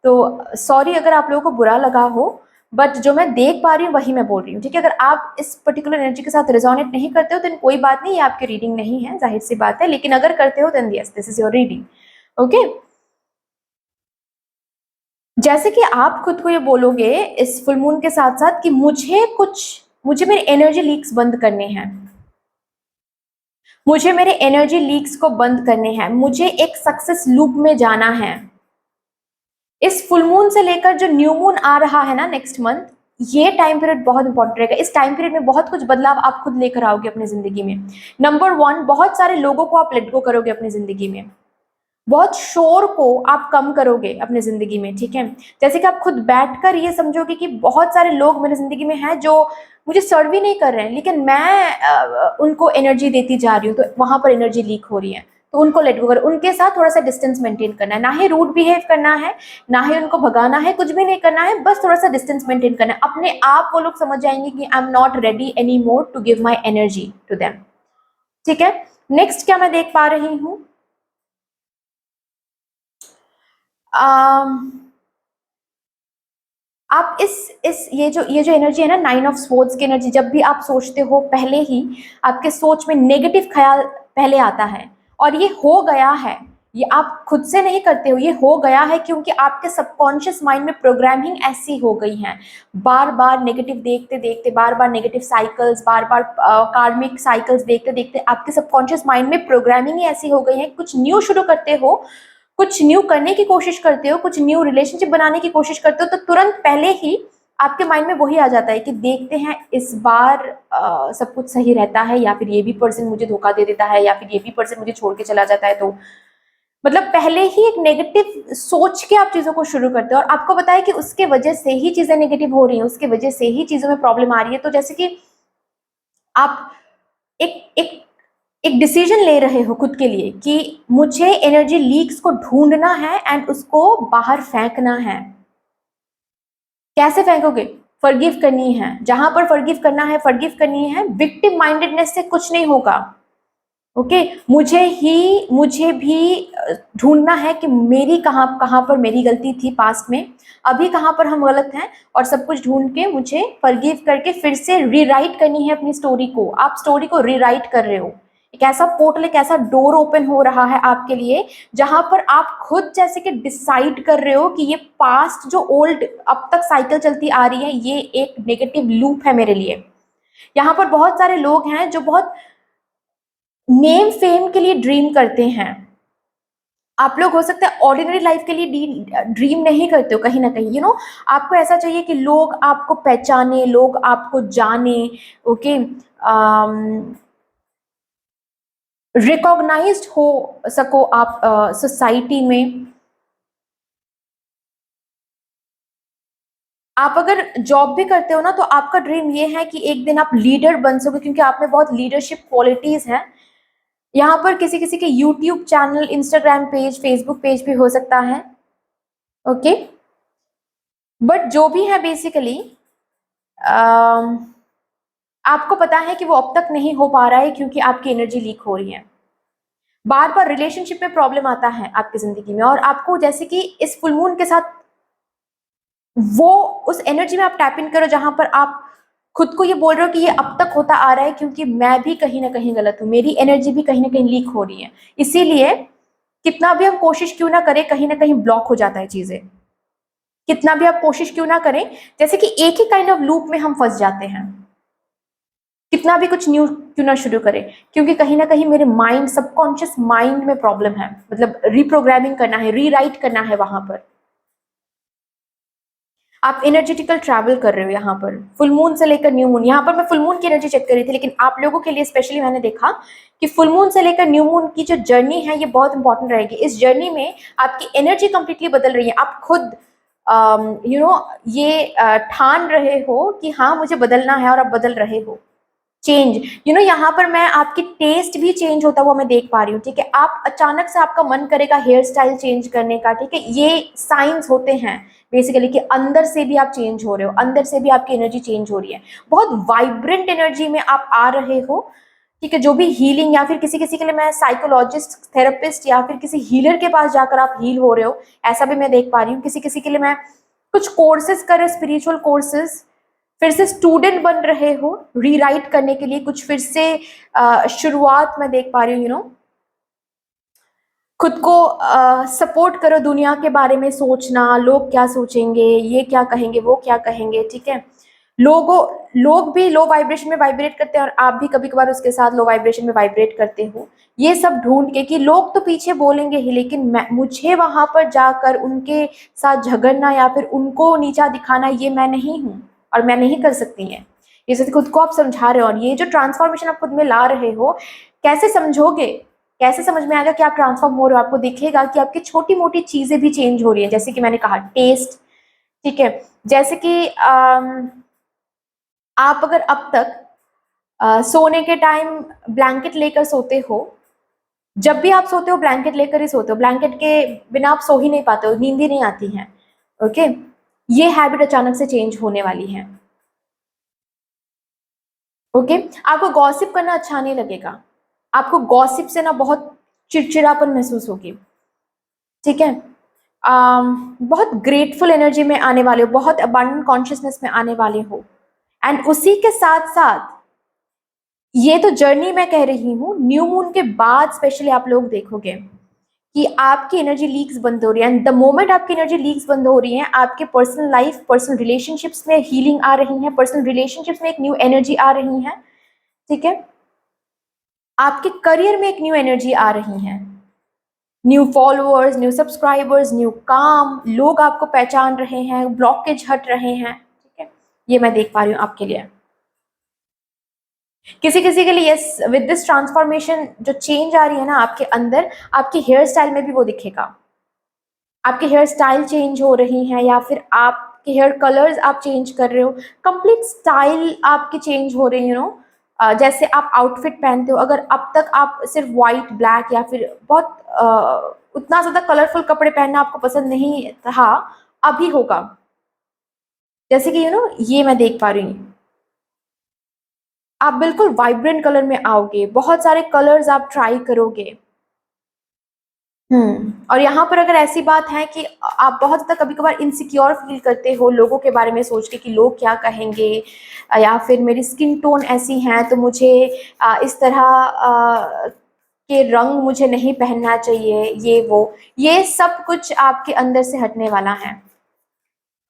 तो सॉरी अगर आप लोगों को बुरा लगा हो, बट जो मैं देख पा रही हूँ वही मैं बोल रही हूँ। ठीक है, अगर आप इस पर्टिकुलर एनर्जी के साथ रिजोनेट नहीं करते हो तो कोई बात नहीं, ये आपकी रीडिंग नहीं है, जाहिर सी बात है। लेकिन अगर करते हो then yes, this is your reading. Okay, जैसे कि आप खुद को ये बोलोगे इस फुल मून के साथ साथ कि मुझे मेरे एनर्जी लीक्स बंद करने हैं, मुझे मेरे एनर्जी लीक्स को बंद करने हैं, मुझे एक सक्सेस लूप में जाना है। इस फुल मून से लेकर जो न्यू मून आ रहा है ना नेक्स्ट मंथ, ये टाइम पीरियड बहुत इंपॉर्टेंट रहेगा। इस टाइम पीरियड में बहुत कुछ बदलाव आप खुद लेकर आओगे अपनी जिंदगी में। नंबर 1, बहुत सारे लोगों को आप लेट गो करोगे अपनी जिंदगी में, बहुत शोर को आप कम करोगे अपनी जिंदगी में। ठीक है, जैसे कि आप खुद बैठकर ये समझोगे कि बहुत सारे लोग मेरी जिंदगी में हैं जो मुझे सर्व भी नहीं कर रहे हैं, लेकिन मैं उनको एनर्जी देती जा रही हूँ, तो वहां पर एनर्जी लीक हो रही है। तो उनको लेट गो करो, उनके साथ थोड़ा सा डिस्टेंस मेंटेन करना है, ना ही रूड बिहेव करना है, ना ही उनको भगाना है, कुछ भी नहीं करना है, बस थोड़ा सा डिस्टेंस मेंटेन करना है। अपने आप वो लोग समझ जाएंगे कि I am not ready anymore to give my energy to them. ठीक है, नेक्स्ट क्या मैं देख पा रही हूँ, आप इस ये जो एनर्जी है ना, 9 ऑफ स्वॉर्ड्स की एनर्जी, जब भी आप सोचते हो पहले ही आपके सोच में नेगेटिव ख्याल पहले आता है, और ये हो गया है, ये आप खुद से नहीं करते हो, ये हो गया है क्योंकि आपके सबकॉन्शियस माइंड में प्रोग्रामिंग ऐसी हो गई है, बार बार नेगेटिव देखते देखते, बार बार नेगेटिव साइकिल्स, बार बार कार्मिक साइकिल्स देखते देखते आपके सबकॉन्शियस माइंड में प्रोग्रामिंग ही ऐसी हो गई है। कुछ न्यू शुरू करते हो, कुछ न्यू करने की कोशिश करते हो, कुछ न्यू रिलेशनशिप बनाने की कोशिश करते हो, तो तुरंत पहले ही आपके माइंड में वही आ जाता है कि देखते हैं इस बार सब कुछ सही रहता है, या फिर ये भी पर्सन मुझे धोखा दे देता है, या फिर ये भी पर्सन मुझे छोड़ के चला जाता है। तो मतलब पहले ही एक नेगेटिव सोच के आप चीजों को शुरू करते हो, और आपको पता है कि उसके वजह से ही चीजें नेगेटिव हो रही हैं, उसके वजह से ही चीजों में प्रॉब्लम आ रही है। तो जैसे कि आप एक एक एक डिसीजन ले रहे हो खुद के लिए कि मुझे एनर्जी लीक्स को ढूंढना है एंड उसको बाहर फेंकना है। कैसे फेंकोगे? फॉरगिव करनी है, जहां पर फॉरगिव करना है फॉरगिव करनी है। विक्टिम माइंडेडनेस से कुछ नहीं होगा। ओके, मुझे भी ढूंढना है कि मेरी कहाँ कहाँ पर मेरी गलती थी पास्ट में, अभी कहाँ पर हम गलत हैं, और सब कुछ ढूंढ के मुझे फॉरगिव करके फिर से रीराइट करनी है अपनी स्टोरी को। आप स्टोरी को रीराइट कर रहे हो, एक ऐसा पोर्टल, एक ऐसा डोर ओपन हो रहा है आपके लिए, जहां पर आप खुद जैसे कि डिसाइड कर रहे हो कि ये पास्ट जो ओल्ड अब तक साइकिल चलती आ रही है, ये एक नेगेटिव लूप है मेरे लिए। यहाँ पर बहुत सारे लोग हैं जो बहुत नेम फेम के लिए ड्रीम करते हैं। आप लोग हो सकता है ऑर्डिनरी लाइफ के लिए ड्रीम नहीं करते हो, कहीं ना कहीं आपको ऐसा चाहिए कि लोग आपको पहचाने, लोग आपको जाने। ओके, रिकॉग्नाइज्ड हो सको आप सोसाइटी में। आप अगर जॉब भी करते हो ना, तो आपका ड्रीम ये है कि एक दिन आप लीडर बन सको, क्योंकि आप में बहुत लीडरशिप क्वालिटीज हैं। यहाँ पर किसी किसी के YouTube channel, Instagram page, Facebook page भी हो सकता है। ओके, बट जो भी है बेसिकली आपको पता है कि वो अब तक नहीं हो पा रहा है क्योंकि आपकी एनर्जी लीक हो रही है। बार बार रिलेशनशिप में प्रॉब्लम आता है आपकी जिंदगी में, और आपको जैसे कि इस फुल मून के साथ वो उस एनर्जी में आप टैप इन करो जहां पर आप खुद को ये बोल रहे हो कि ये अब तक होता आ रहा है क्योंकि मैं भी कहीं ना कहीं गलत हूँ, मेरी एनर्जी भी कहीं ना कहीं लीक हो रही है, इसीलिए कितना भी हम कोशिश क्यों ना करें, कहीं ना कहीं ब्लॉक हो जाता है चीजें। कितना भी आप कोशिश क्यों ना करें, जैसे कि एक ही काइंड ऑफ लूप में हम फंस जाते हैं। कितना भी कुछ न्यू क्यों ना शुरू करें, क्योंकि कहीं ना कहीं मेरे माइंड, सबकॉन्शियस माइंड में प्रॉब्लम है, मतलब रीप्रोग्रामिंग करना है, रीराइट करना है वहां पर। आप एनर्जेटिकल ट्रैवल कर रहे हो यहाँ पर फुल मून से लेकर न्यू मून। यहाँ पर मैं फुल मून की एनर्जी चेक कर रही थी, लेकिन आप लोगों के लिए स्पेशली मैंने देखा कि फुल मून से लेकर न्यू मून की जो जर्नी है ये बहुत इंपॉर्टेंट रहेगी। इस जर्नी में आपकी एनर्जी कंप्लीटली बदल रही है। आप खुद ये ठान रहे हो कि हाँ मुझे बदलना है, और आप बदल रहे हो। चेंज, यहाँ पर मैं आपकी टेस्ट भी चेंज होता हुआ मैं देख पा रही हूँ। ठीक है, आप अचानक से आपका मन करेगा हेयर स्टाइल चेंज करने का। ठीक है, ये साइंस होते हैं बेसिकली कि अंदर से भी आप चेंज हो रहे हो, अंदर से भी आपकी एनर्जी चेंज हो रही है। बहुत वाइब्रेंट एनर्जी में आप आ रहे हो। ठीक है, जो भी हीलिंग, या फिर किसी किसी के लिए मैं साइकोलॉजिस्ट, थेरेपिस्ट, या फिर किसी हीलर के पास जाकर आप हील हो रहे हो, ऐसा भी मैं देख पा रही हूँ। किसी किसी के लिए मैं कुछ कोर्सेज कर रहे, स्पिरिचुअल कोर्सेज, फिर से स्टूडेंट बन रहे हो रीराइट करने के लिए, कुछ फिर से शुरुआत में देख पा रही हूँ। खुद को सपोर्ट करो, दुनिया के बारे में सोचना, लोग क्या सोचेंगे, ये क्या कहेंगे, वो क्या कहेंगे। ठीक है, लोग भी लो वाइब्रेशन में वाइब्रेट करते हैं, और आप भी कभी कभार उसके साथ लो वाइब्रेशन में वाइब्रेट करते हो। ये सब ढूंढ के कि लोग तो पीछे बोलेंगे ही, लेकिन मुझे वहां पर जाकर उनके साथ झगड़ना या फिर उनको नीचा दिखाना, ये मैं नहीं हूँ और मैं नहीं कर सकती है। ये सब खुद को आप समझा रहे हो, और ये जो ट्रांसफॉर्मेशन आप खुद में ला रहे हो, कैसे समझोगे, कैसे समझ में आएगा कि आप ट्रांसफॉर्म हो रहे हो? आपको दिखेगा कि आपकी छोटी मोटी चीजें भी चेंज हो रही है, जैसे कि मैंने कहा टेस्ट। ठीक है, जैसे कि आप अगर अब तक सोने के टाइम ब्लैंकेट लेकर सोते हो, जब भी आप सोते हो ब्लैंकेट लेकर ही सोते हो, ब्लैंकेट के बिना आप सो ही नहीं पाते हो, नींद ही नहीं आती है। ओके, ये हैबिट अचानक से चेंज होने वाली है। ओके, आपको गॉसिप करना अच्छा नहीं लगेगा, आपको गॉसिप से ना बहुत चिड़चिड़ापन महसूस होगी। ठीक है, बहुत ग्रेटफुल एनर्जी में आने वाले हो, बहुत अबंडेंट कॉन्शियसनेस में आने वाले हो। एंड उसी के साथ साथ ये तो जर्नी मैं कह रही हूँ, न्यू मून के बाद स्पेशली आप लोग देखोगे कि आपकी एनर्जी लीक्स बंद हो रही है। एंड द मोमेंट आपकी एनर्जी लीक्स बंद हो रही है, आपके पर्सनल लाइफ, पर्सनल रिलेशनशिप्स में हीलिंग आ रही है, पर्सनल रिलेशनशिप्स में एक न्यू एनर्जी आ रही है। ठीक है, आपके करियर में एक न्यू एनर्जी आ रही है, new followers, new subscribers, new काम, लोग आपको पहचान रहे हैं, ब्लॉकेज हट रहे हैं। ठीक है, ये मैं देख पा रही हूँ आपके लिए। किसी किसी के लिए यस, विद दिस ट्रांसफॉर्मेशन जो चेंज आ रही है ना आपके अंदर, आपके हेयर स्टाइल में भी वो दिखेगा। आपकी हेयर स्टाइल चेंज हो रही है, या फिर आपके हेयर कलर्स आप चेंज कर रहे हो, कंप्लीट स्टाइल आपकी चेंज हो रही है। जैसे आप आउटफिट पहनते हो, अगर अब तक आप सिर्फ वाइट, ब्लैक या फिर बहुत उतना ज़्यादा कलरफुल कपड़े पहनना आपको पसंद नहीं था, अभी होगा। जैसे कि ये मैं देख पा रही हूँ, आप बिल्कुल वाइब्रेंट कलर में आओगे, बहुत सारे कलर्स आप ट्राई करोगे। और यहाँ पर अगर ऐसी बात है कि आप बहुत ज़्यादा कभी-कभार इनसिक्योर फ़ील करते हो लोगों के बारे में सोच के कि लोग क्या कहेंगे, या फिर मेरी स्किन टोन ऐसी है तो मुझे इस तरह के रंग मुझे नहीं पहनना चाहिए, ये सब कुछ आपके अंदर से हटने वाला है।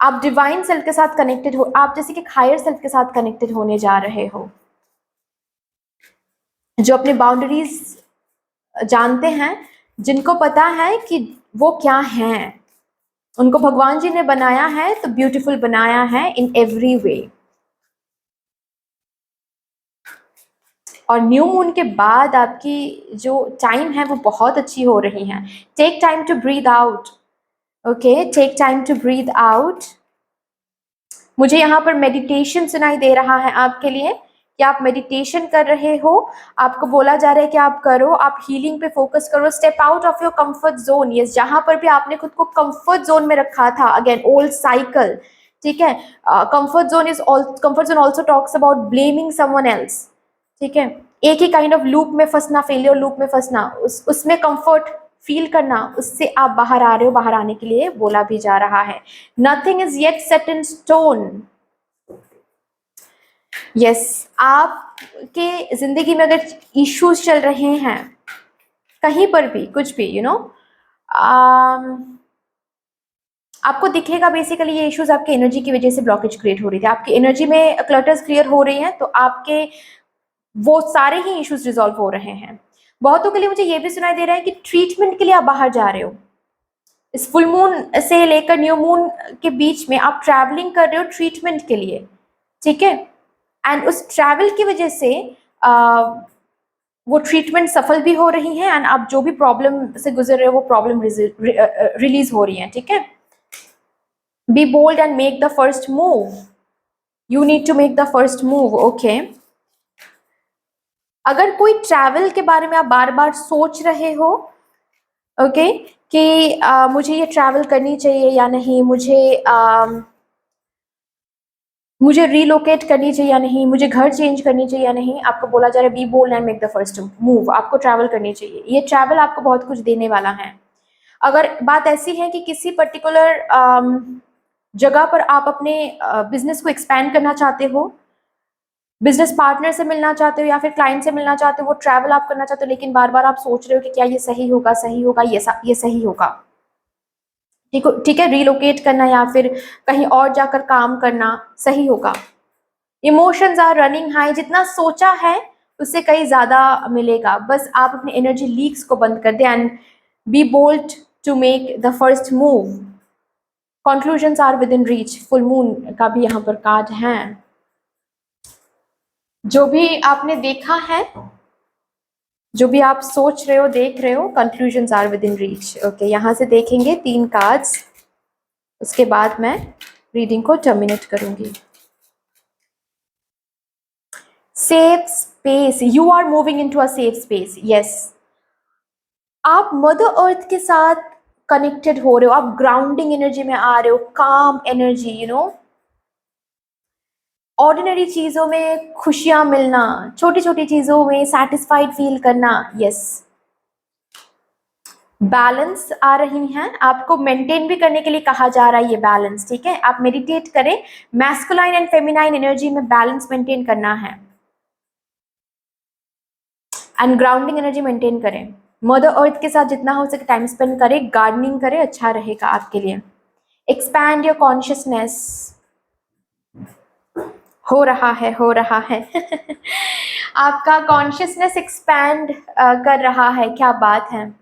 आप डिवाइन सेल्फ के साथ कनेक्टेड हो, आप जैसे कि हायर सेल्फ के साथ कनेक्टेड होने जा रहे हो, जो अपने बाउंड्रीज जानते हैं, जिनको पता है कि वो क्या हैं, उनको भगवान जी ने बनाया है तो ब्यूटीफुल बनाया है इन एवरी वे। और न्यू मून के बाद आपकी जो टाइम है वो बहुत अच्छी हो रही है। Take time to breathe out. Okay, take time to breathe out. मुझे यहाँ पर मेडिटेशन सुनाई दे रहा है आपके लिए, कि आप मेडिटेशन कर रहे हो, आपको बोला जा रहा है कि आप करो, आप हीलिंग पे फोकस करो, step out of your comfort zone. Yes, जहाँ पर भी आपने खुद को कंफर्ट जोन में रखा था, अगेन ओल्ड साइकिल। ठीक है, comfort zone also talks about blaming someone else. ठीक है, एक ही काइंड ऑफ लूप में फंसना, फेलियर लूप में फंसना, उसमें कंफर्ट फील करना, उससे आप बाहर आ रहे हो, बाहर आने के लिए बोला भी जा रहा है। Nothing is yet set in stone. Yes, आपके जिंदगी में अगर इश्यूज चल रहे हैं, कहीं पर भी कुछ भी आपको दिखेगा बेसिकली ये इश्यूज आपके एनर्जी की वजह से ब्लॉकेज क्रिएट हो रही थी, आपकी एनर्जी में क्लटर्स क्लियर हो रही हैं, तो आपके वो सारे ही इश्यूज रिजॉल्व हो रहे हैं। बहुतों के लिए मुझे ये भी सुनाई दे रहा है कि ट्रीटमेंट के लिए आप बाहर जा रहे हो, इस फुल मून से लेकर न्यू मून के बीच में आप ट्रैवलिंग कर रहे हो ट्रीटमेंट के लिए। ठीक है, एंड उस ट्रैवल की वजह से वो ट्रीटमेंट सफल भी हो रही है, एंड आप जो भी प्रॉब्लम से गुजर रहे हो वो प्रॉब्लम रिलीज हो रही है। ठीक है, be bold and make the first move. You need to make the first move. Okay, अगर कोई ट्रैवल के बारे में आप बार बार सोच रहे हो, ओके, कि मुझे ये ट्रैवल करनी चाहिए या नहीं, मुझे रीलोकेट करनी चाहिए या नहीं, मुझे घर चेंज करनी चाहिए या नहीं, आपको बोला जा रहा है be bold and make the first move. आपको ट्रैवल करनी चाहिए, ये ट्रैवल आपको बहुत कुछ देने वाला है। अगर बात ऐसी है कि किसी पर्टिकुलर जगह पर आप अपने बिजनेस को एक्सपैंड करना चाहते हो, बिजनेस पार्टनर से मिलना चाहते हो या फिर क्लाइंट से मिलना चाहते हो, वो ट्रैवल आप करना चाहते हो, लेकिन बार बार आप सोच रहे हो कि क्या ये सही होगा, सही होगा, ये सही होगा। ठीक है, रीलोकेट करना या फिर कहीं और जाकर काम करना सही होगा। इमोशंस आर रनिंग हाई, जितना सोचा है उससे कहीं ज्यादा मिलेगा। बस आप अपनी एनर्जी लीक्स को बंद कर दें and be bold to make the first move. Conclusions are within reach. Full moon का भी यहाँ पर कार्ड है। जो भी आपने देखा है, जो भी आप सोच रहे हो, देख रहे हो, conclusions are within reach. Okay, यहाँ से देखेंगे 3 कार्ड्स, उसके बाद मैं रीडिंग को टर्मिनेट करूंगी। Safe space, you are moving into a safe space. Yes, आप मदर अर्थ के साथ कनेक्टेड हो रहे हो, आप ग्राउंडिंग एनर्जी में आ रहे हो, काम एनर्जी, ऑर्डिनरी चीजों में खुशियां मिलना, छोटी छोटी चीजों में सेटिस्फाइड फील करना। यस, बैलेंस आ रही हैं, आपको मेंटेन भी करने के लिए कहा जा रहा है ये बैलेंस। ठीक है, आप मेडिटेट करें, मैस्कुलाइन एंड फेमिनाइन एनर्जी में बैलेंस मेंटेन करना है एंड ग्राउंडिंग एनर्जी मेंटेन करें। मदर अर्थ के साथ जितना हो सके टाइम स्पेंड करें, गार्डनिंग करें, अच्छा रहेगा आपके लिए। एक्सपैंड योर कॉन्शियसनेस, हो रहा है, हो रहा है। आपका कॉन्शियसनेस एक्सपैंड कर रहा है, क्या बात है।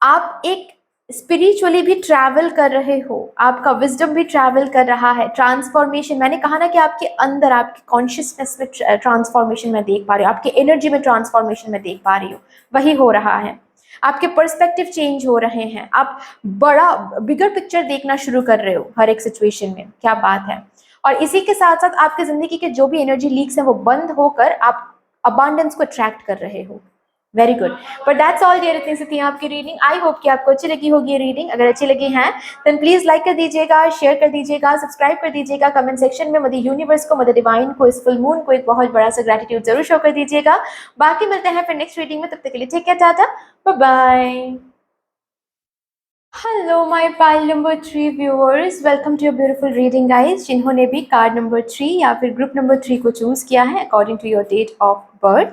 आप एक स्पिरिचुअली भी ट्रैवल कर रहे हो, आपका विजडम भी ट्रैवल कर रहा है। ट्रांसफॉर्मेशन, मैंने कहा ना कि आपके अंदर, आपकी कॉन्शियसनेस में ट्रांसफॉर्मेशन मैं देख पा रही हूँ, आपकी एनर्जी में ट्रांसफॉर्मेशन मैं देख पा रही हूँ, वही हो रहा है। आपके पर्सपेक्टिव चेंज हो रहे हैं, आप बड़ा बिगर पिक्चर देखना शुरू कर रहे हो हर एक सिचुएशन में, क्या बात है। और इसी के साथ साथ आपकी जिंदगी के जो भी एनर्जी लीक्स हैं वो बंद होकर आप अबांडेंस को अट्रैक्ट कर रहे हो। Very good. But that's all dear, इतनी सी थी आपकी रीडिंग। आई होप कि आपको अच्छी लगी होगी ये रीडिंग। अगर अच्छी लगी है देन प्लीज लाइक कर दीजिएगा, शेयर कर दीजिएगा, सब्सक्राइब कर दीजिएगा। कमेंट सेक्शन में मदर यूनिवर्स को, मदर डिवाइन को, इस फुल मून को एक बहुत बड़ा सा ग्रेटिट्यूड जरूर शो कर दीजिएगा। बाकी मिलते हैं फिर नेक्स्ट रीडिंग में, तब तक के लिए ठीक है, tata, bye bye. Hello my pile number 3 viewers, welcome to your beautiful reading guys. जिन्होंने भी कार्ड नंबर 3 या फिर ग्रुप नंबर 3 को चूज किया है according to your date of birth,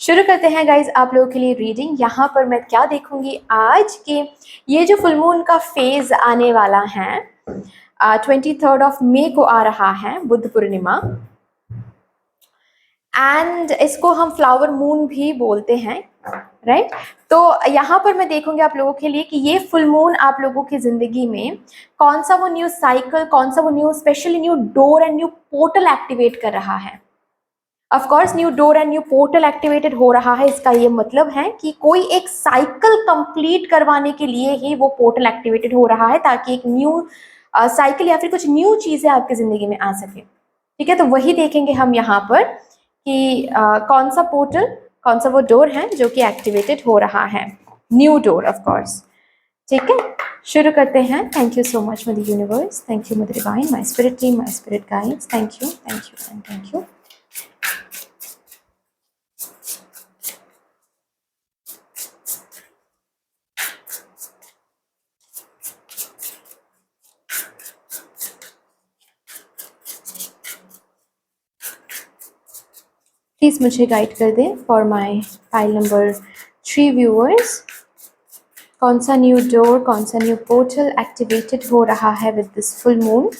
शुरू करते हैं गाइस आप लोगों के लिए रीडिंग। यहाँ पर मैं क्या देखूंगी आज के ये जो फुल मून का फेज आने वाला है 23 ऑफ मे को आ रहा है, बुद्ध पूर्णिमा, एंड इसको हम फ्लावर मून भी बोलते हैं, राइट। तो यहाँ पर मैं देखूंगी आप लोगों के लिए कि ये फुल मून आप लोगों की जिंदगी में कौन सा वो न्यू साइकिल, कौन सा वो new specially new door and new portal activate कर रहा है। Of course new door and new portal activated हो रहा है, इसका ये मतलब है कि कोई एक साइकिल कंप्लीट करवाने के लिए ही वो पोर्टल एक्टिवेटेड हो रहा है, ताकि एक न्यू साइकिल या फिर कुछ न्यू चीजें आपकी जिंदगी में आ सके। ठीक है, तो वही देखेंगे हम यहाँ पर कि कौन सा पोर्टल, कौन सा वो डोर है जो कि एक्टिवेटेड हो रहा है, न्यू डोर ऑफ कोर्स। ठीक है, शुरू करते हैं। Thank you so much mother universe, thank you mother divine, my spirit team, my spirit guides, thank you, thank you and thank you. Please मुझे गाइड कर दें for my file number 3 viewers, कौन सा न्यू डोर, कौन सा new portal activated हो रहा है with this full moon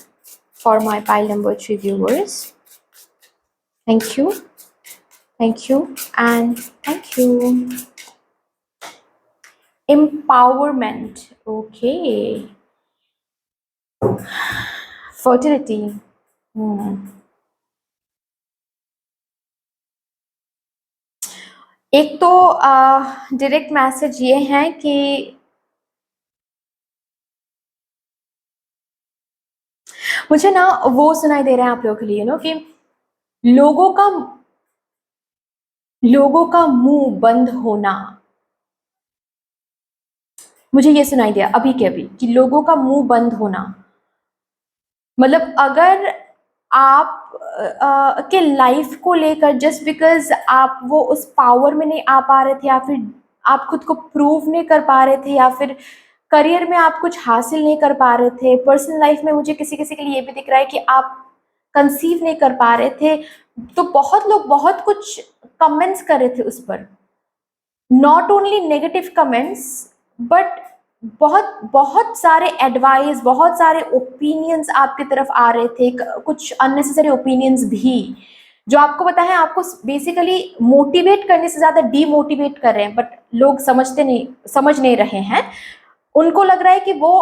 for my file number 3 viewers. Thank you and thank you. Empowerment, okay, fertility. एक तो डायरेक्ट मैसेज ये है कि मुझे ना वो सुनाई दे रहा है आप लोगों के लिए कि लोगों का मुंह बंद होना। मुझे ये सुनाई दिया अभी के अभी कि लोगों का मुंह बंद होना, मतलब अगर आप के लाइफ को लेकर जस्ट बिकॉज आप वो उस पावर में नहीं आ पा रहे थे, या फिर आप खुद को प्रूव नहीं कर पा रहे थे, या फिर करियर में आप कुछ हासिल नहीं कर पा रहे थे, पर्सनल लाइफ में मुझे किसी किसी के लिए ये भी दिख रहा है कि आप कंसीव नहीं कर पा रहे थे, तो बहुत लोग बहुत कुछ कमेंट्स कर रहे थे उस पर, not only negative comments but बहुत बहुत सारे एडवाइस, बहुत सारे ओपिनियंस आपकी तरफ आ रहे थे, कुछ अननेसेसरी ओपिनियंस भी, जो आपको पता है आपको बेसिकली मोटिवेट करने से ज्यादा डीमोटिवेट कर रहे हैं, बट लोग समझ नहीं रहे हैं। उनको लग रहा है कि वो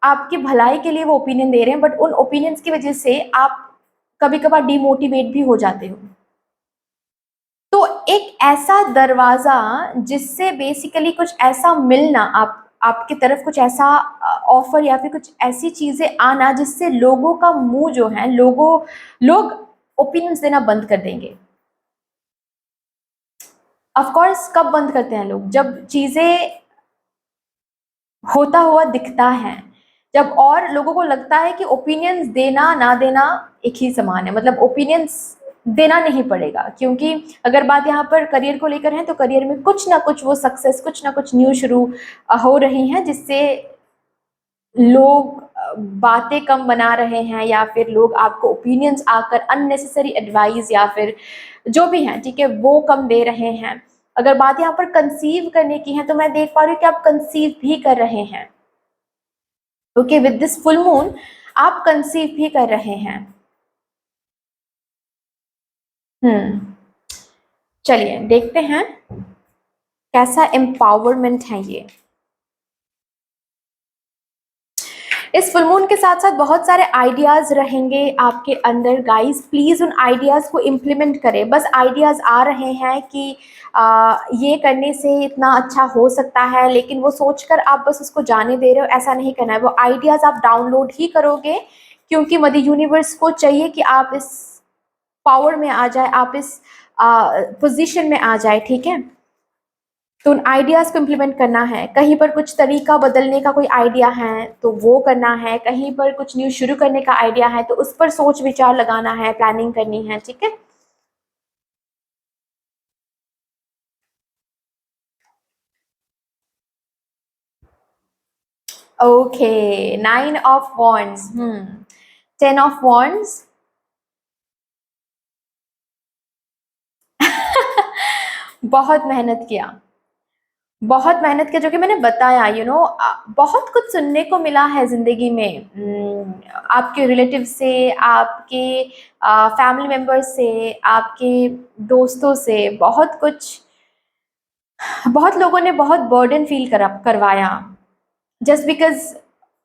आपकी भलाई के लिए वो ओपिनियन दे रहे हैं, बट उन ओपिनियंस की वजह से आप कभी कभार डीमोटिवेट भी हो जाते हो। तो एक ऐसा दरवाजा जिससे बेसिकली कुछ ऐसा मिलना, आपकी तरफ कुछ ऐसा ऑफर या फिर कुछ ऐसी चीजें आना जिससे लोगों का मुंह जो है, लोग ओपिनियंस देना बंद कर देंगे। ऑफ कोर्स कब बंद करते हैं लोग? जब चीजें होता हुआ दिखता है, जब और लोगों को लगता है कि ओपिनियंस देना ना देना एक ही समान है, मतलब ओपिनियंस देना नहीं पड़ेगा, क्योंकि अगर बात यहाँ पर करियर को लेकर है तो करियर में कुछ ना कुछ वो सक्सेस, कुछ ना कुछ न्यू शुरू हो रही हैं, जिससे लोग बातें कम बना रहे हैं, या फिर लोग आपको ओपिनियंस आकर अननेसेसरी एडवाइस या फिर जो भी है, ठीक है, वो कम दे रहे हैं। अगर बात यहाँ पर कंसीव करने की है तो मैं देख पा रही हूँ कि आप कंसीव भी कर रहे हैं। Okay, with this full moon आप कंसीव भी कर रहे हैं। चलिए देखते हैं कैसा एम्पावरमेंट है ये। इस फुल मून के साथ साथ बहुत सारे आइडियाज रहेंगे आपके अंदर गाइस, प्लीज उन आइडियाज को इम्प्लीमेंट करें। बस आइडियाज आ रहे हैं कि ये करने से इतना अच्छा हो सकता है, लेकिन वो सोचकर आप बस उसको जाने दे रहे हो, ऐसा नहीं करना है। वो आइडियाज आप डाउनलोड ही करोगे, क्योंकि मदर यूनिवर्स को चाहिए कि आप इस पावर में आ जाए, आप इस पोजीशन में आ जाए, ठीक है। तो उन आइडियाज को इम्प्लीमेंट करना है। कहीं पर कुछ तरीका बदलने का कोई आइडिया है तो वो करना है, कहीं पर कुछ न्यू शुरू करने का आइडिया है तो उस पर सोच विचार लगाना है, प्लानिंग करनी है, ठीक है। Okay, 9 of wands, 10 of wands. बहुत मेहनत किया, बहुत मेहनत किया, जो कि मैंने बताया, बहुत कुछ सुनने को मिला है ज़िंदगी में, आपके रिलेटिव से, आपके फैमिली मेम्बर्स से, आपके दोस्तों से, बहुत कुछ, बहुत लोगों ने बहुत बर्डन फील करवाया, जस्ट बिकॉज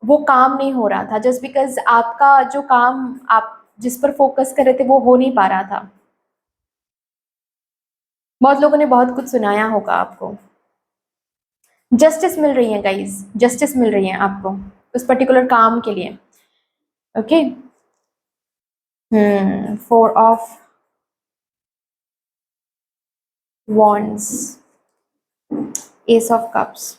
वो काम नहीं हो रहा था, जस्ट बिकॉज आपका जो काम आप जिस पर फोकस कर रहे थे वो हो नहीं पा रहा था। बहुत लोगों ने बहुत कुछ सुनाया होगा आपको। जस्टिस मिल रही है गाइज, जस्टिस मिल रही है आपको उस पर्टिकुलर काम के लिए। Okay, 4 of wands, ace of cups.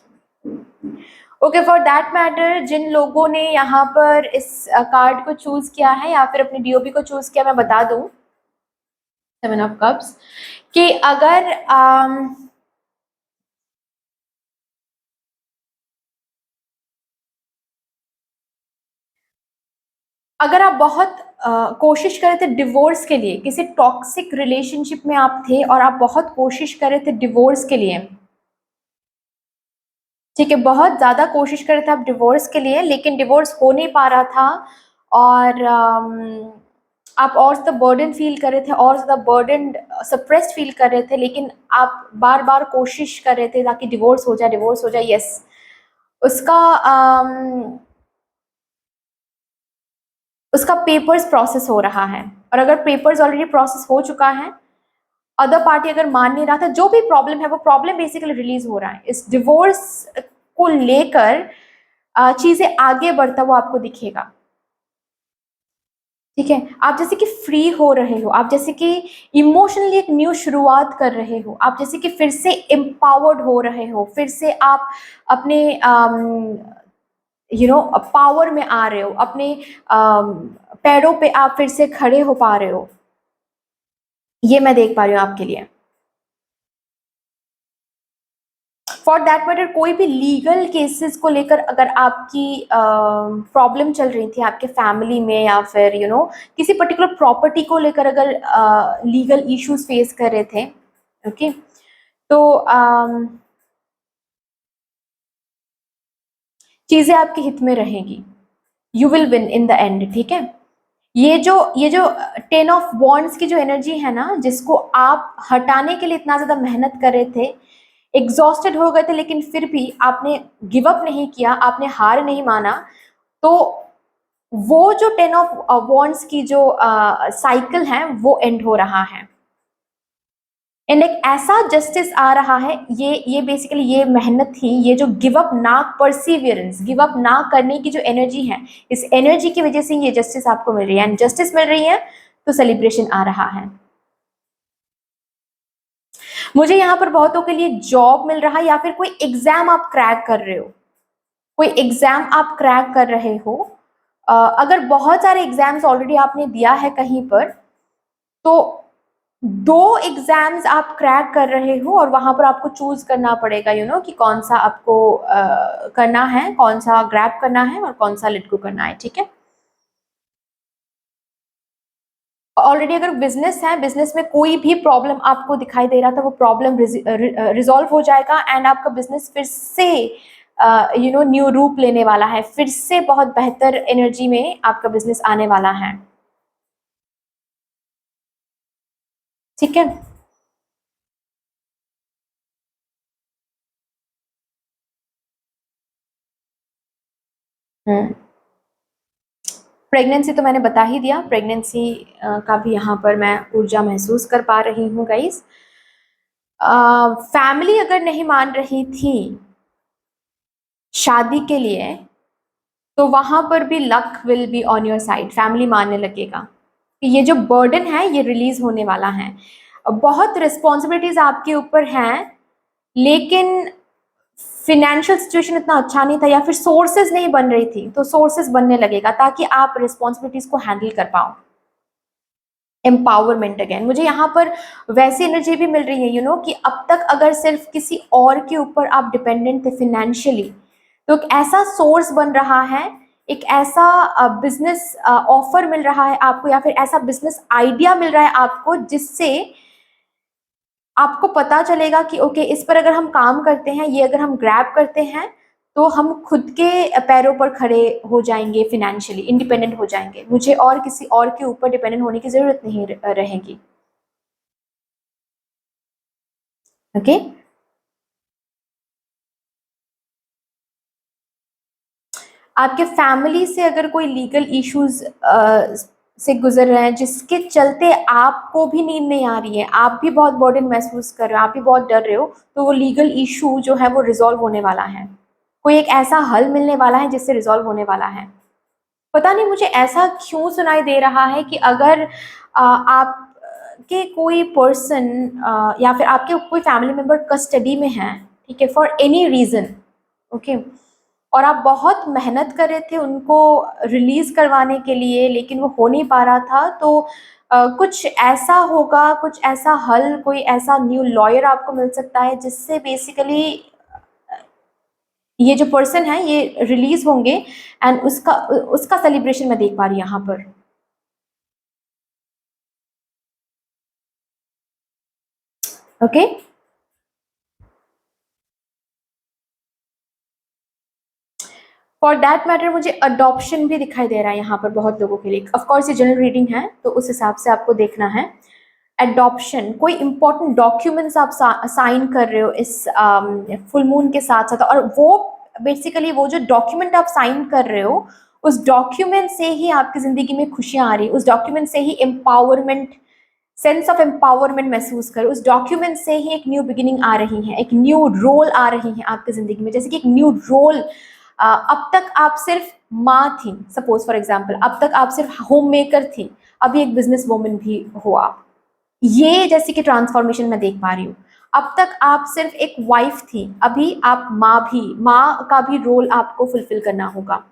Okay, for that matter जिन लोगों ने यहाँ पर इस कार्ड को चूज किया है या फिर अपने डीओबी को चूज किया, मैं बता दूं 7 ऑफ कप्स कि अगर अगर आप बहुत कोशिश कर रहे थे डिवोर्स के लिए, किसी टॉक्सिक रिलेशनशिप में आप थे और आप बहुत कोशिश कर रहे थे डिवोर्स के लिए, ठीक है, बहुत ज़्यादा कोशिश कर रहे थे आप डिवोर्स के लिए, लेकिन डिवोर्स हो नहीं पा रहा था, और आप और ज़्यादा बर्डन फील कर रहे थे, और ज़्यादा बर्डन सप्रेस्ड फील कर रहे थे, लेकिन आप बार बार कोशिश कर रहे थे ताकि डिवोर्स हो जाए, डिवोर्स हो जाए। यस, उसका उसका पेपर्स प्रोसेस हो रहा है, और अगर पेपर्स ऑलरेडी प्रोसेस हो चुका है, अदर पार्टी अगर मान नहीं रहा था, जो भी प्रॉब्लम है वो प्रॉब्लम बेसिकली रिलीज हो रहा है। इस डिवोर्स को लेकर चीजें आगे बढ़ता हुआ आपको दिखेगा, ठीक है। आप जैसे कि फ्री हो रहे हो, आप जैसे कि इमोशनली एक न्यू शुरुआत कर रहे हो, आप जैसे कि फिर से एम्पावर्ड हो रहे हो, फिर से आप अपने पावर में आ रहे हो, अपने पैरों पे आप फिर से खड़े हो पा रहे हो, ये मैं देख पा रही हूँ आपके लिए। फॉर दैट मैटर कोई भी लीगल केसेस को लेकर अगर आपकी प्रॉब्लम चल रही थी आपके फैमिली में, या फिर किसी पर्टिकुलर प्रॉपर्टी को लेकर अगर लीगल इश्यूज फेस कर रहे थे, ओके, तो चीज़ें आपके हित में रहेगी, you will win in the end, ठीक है। ये जो 10 ऑफ वॉन्ड्स की जो एनर्जी है ना, जिसको आप हटाने के लिए इतना ज़्यादा मेहनत कर रहे थे, एग्जॉस्टेड हो गए थे, लेकिन फिर भी आपने गिव अप नहीं किया, आपने हार नहीं माना, तो वो जो 10 ऑफ वॉन्ड्स की जो साइकिल है वो एंड हो रहा है, एंड एक ऐसा जस्टिस आ रहा है। ये बेसिकली ये मेहनत थी, ये जो गिव अप ना, परसिवियरेंस, गिव अप ना करने की जो एनर्जी है, इस एनर्जी की वजह से ये जस्टिस आपको मिल रही है, एंड जस्टिस मिल रही है तो सेलिब्रेशन आ रहा है। मुझे यहाँ पर बहुतों के लिए जॉब मिल रहा है, या फिर कोई एग्जाम आप क्रैक कर रहे हो, कोई एग्जाम आप क्रैक कर रहे हो। अगर बहुत सारे एग्जाम्स ऑलरेडी आपने दिया है कहीं पर, तो 2 एग्जाम्स आप क्रैक कर रहे हो और वहां पर आपको चूज करना पड़ेगा, कि कौन सा आपको करना है, कौन सा ग्रैब करना है और कौन सा लेट गो करना है। ठीक है, ऑलरेडी अगर बिजनेस है, बिजनेस में कोई भी प्रॉब्लम आपको दिखाई दे रहा था, वो प्रॉब्लम रिजॉल्व हो जाएगा एंड आपका बिजनेस फिर से न्यू रूप लेने वाला है, फिर से बहुत बेहतर एनर्जी में आपका बिजनेस आने वाला है। ठीक है, प्रेगनेंसी तो मैंने बता ही दिया, प्रेगनेंसी का भी यहाँ पर मैं ऊर्जा महसूस कर पा रही हूँ गाइस। फैमिली अगर नहीं मान रही थी शादी के लिए, तो वहां पर भी luck will be on your side, family मानने लगेगा कि ये जो बर्डन है ये रिलीज होने वाला है। बहुत रिस्पॉन्सिबिलिटीज आपके ऊपर हैं, लेकिन फिनेंशियल सिचुएशन इतना अच्छा नहीं था या फिर सोर्सेज नहीं बन रही थी, तो सोर्सेज बनने लगेगा ताकि आप रिस्पॉन्सिबिलिटीज को हैंडल कर पाओ। एम्पावरमेंट अगेन मुझे यहाँ पर वैसी एनर्जी भी मिल रही है, कि अब तक अगर सिर्फ किसी और के ऊपर आप डिपेंडेंट थे फिनेंशियली, तो एक ऐसा सोर्स बन रहा है, एक ऐसा बिजनेस ऑफर मिल रहा है आपको, या फिर ऐसा बिजनेस आइडिया मिल रहा है आपको, जिससे आपको पता चलेगा कि ओके, इस पर अगर हम काम करते हैं, ये अगर हम ग्रैब करते हैं, तो हम खुद के पैरों पर खड़े हो जाएंगे, फिनेंशियली इंडिपेंडेंट हो जाएंगे, मुझे और किसी और के ऊपर डिपेंडेंट होने की जरूरत नहीं रहेगी। ओके, आपके फैमिली से अगर कोई लीगल इश्यूज से गुजर रहे हैं, जिसके चलते आपको भी नींद नहीं आ रही है, आप भी बहुत बर्डन महसूस कर रहे हो, आप भी बहुत डर रहे हो, तो वो लीगल इशू जो है वो रिजॉल्व होने वाला है, कोई एक ऐसा हल मिलने वाला है जिससे रिजॉल्व होने वाला है। पता नहीं मुझे ऐसा क्यों सुनाई दे रहा है कि अगर आप के कोई पर्सन या फिर आपके कोई फैमिली मेंबर कस्टडी में है, ठीक है, फॉर एनी रीजन, ओके, और आप बहुत मेहनत कर रहे थे उनको रिलीज करवाने के लिए, लेकिन वो हो नहीं पा रहा था, तो कुछ ऐसा होगा, कुछ ऐसा हल, कोई ऐसा न्यू लॉयर आपको मिल सकता है जिससे बेसिकली ये जो पर्सन है ये रिलीज होंगे, एंड उसका उसका सेलिब्रेशन मैं देख पा रही हूँ यहाँ पर। ओके, फॉर दैट मैटर मुझे अडॉप्शन भी दिखाई दे रहा है यहाँ पर बहुत लोगों के लिए। ऑफकोर्स ये जनरल रीडिंग है, तो उस हिसाब से आपको देखना है। एडॉप्शन, कोई इंपॉर्टेंट डॉक्यूमेंट्स आप साइन कर रहे हो इस फुल मून के साथ साथ, और वो बेसिकली वो जो डॉक्यूमेंट आप साइन कर रहे हो, उस डॉक्यूमेंट से ही आपकी जिंदगी में खुशियां आ रही है, उस डॉक्यूमेंट से ही एम्पावरमेंट, सेंस ऑफ एम्पावरमेंट महसूस करो, उस डॉक्यूमेंट से ही एक न्यू बिगिनिंग आ रही है, एक न्यू रोल आ रही है आपकी जिंदगी में, जैसे कि एक न्यू रोल। अब तक आप सिर्फ माँ थी, सपोज फॉर एग्जाम्पल, अब तक आप सिर्फ होम मेकर थी, अभी एक बिजनेस वुमन भी हो आप, ये जैसे कि ट्रांसफॉर्मेशन मैं देख पा रही हूँ। अब तक आप सिर्फ एक वाइफ थी, अभी आप माँ भी, माँ का भी रोल आपको फुलफिल करना होगा।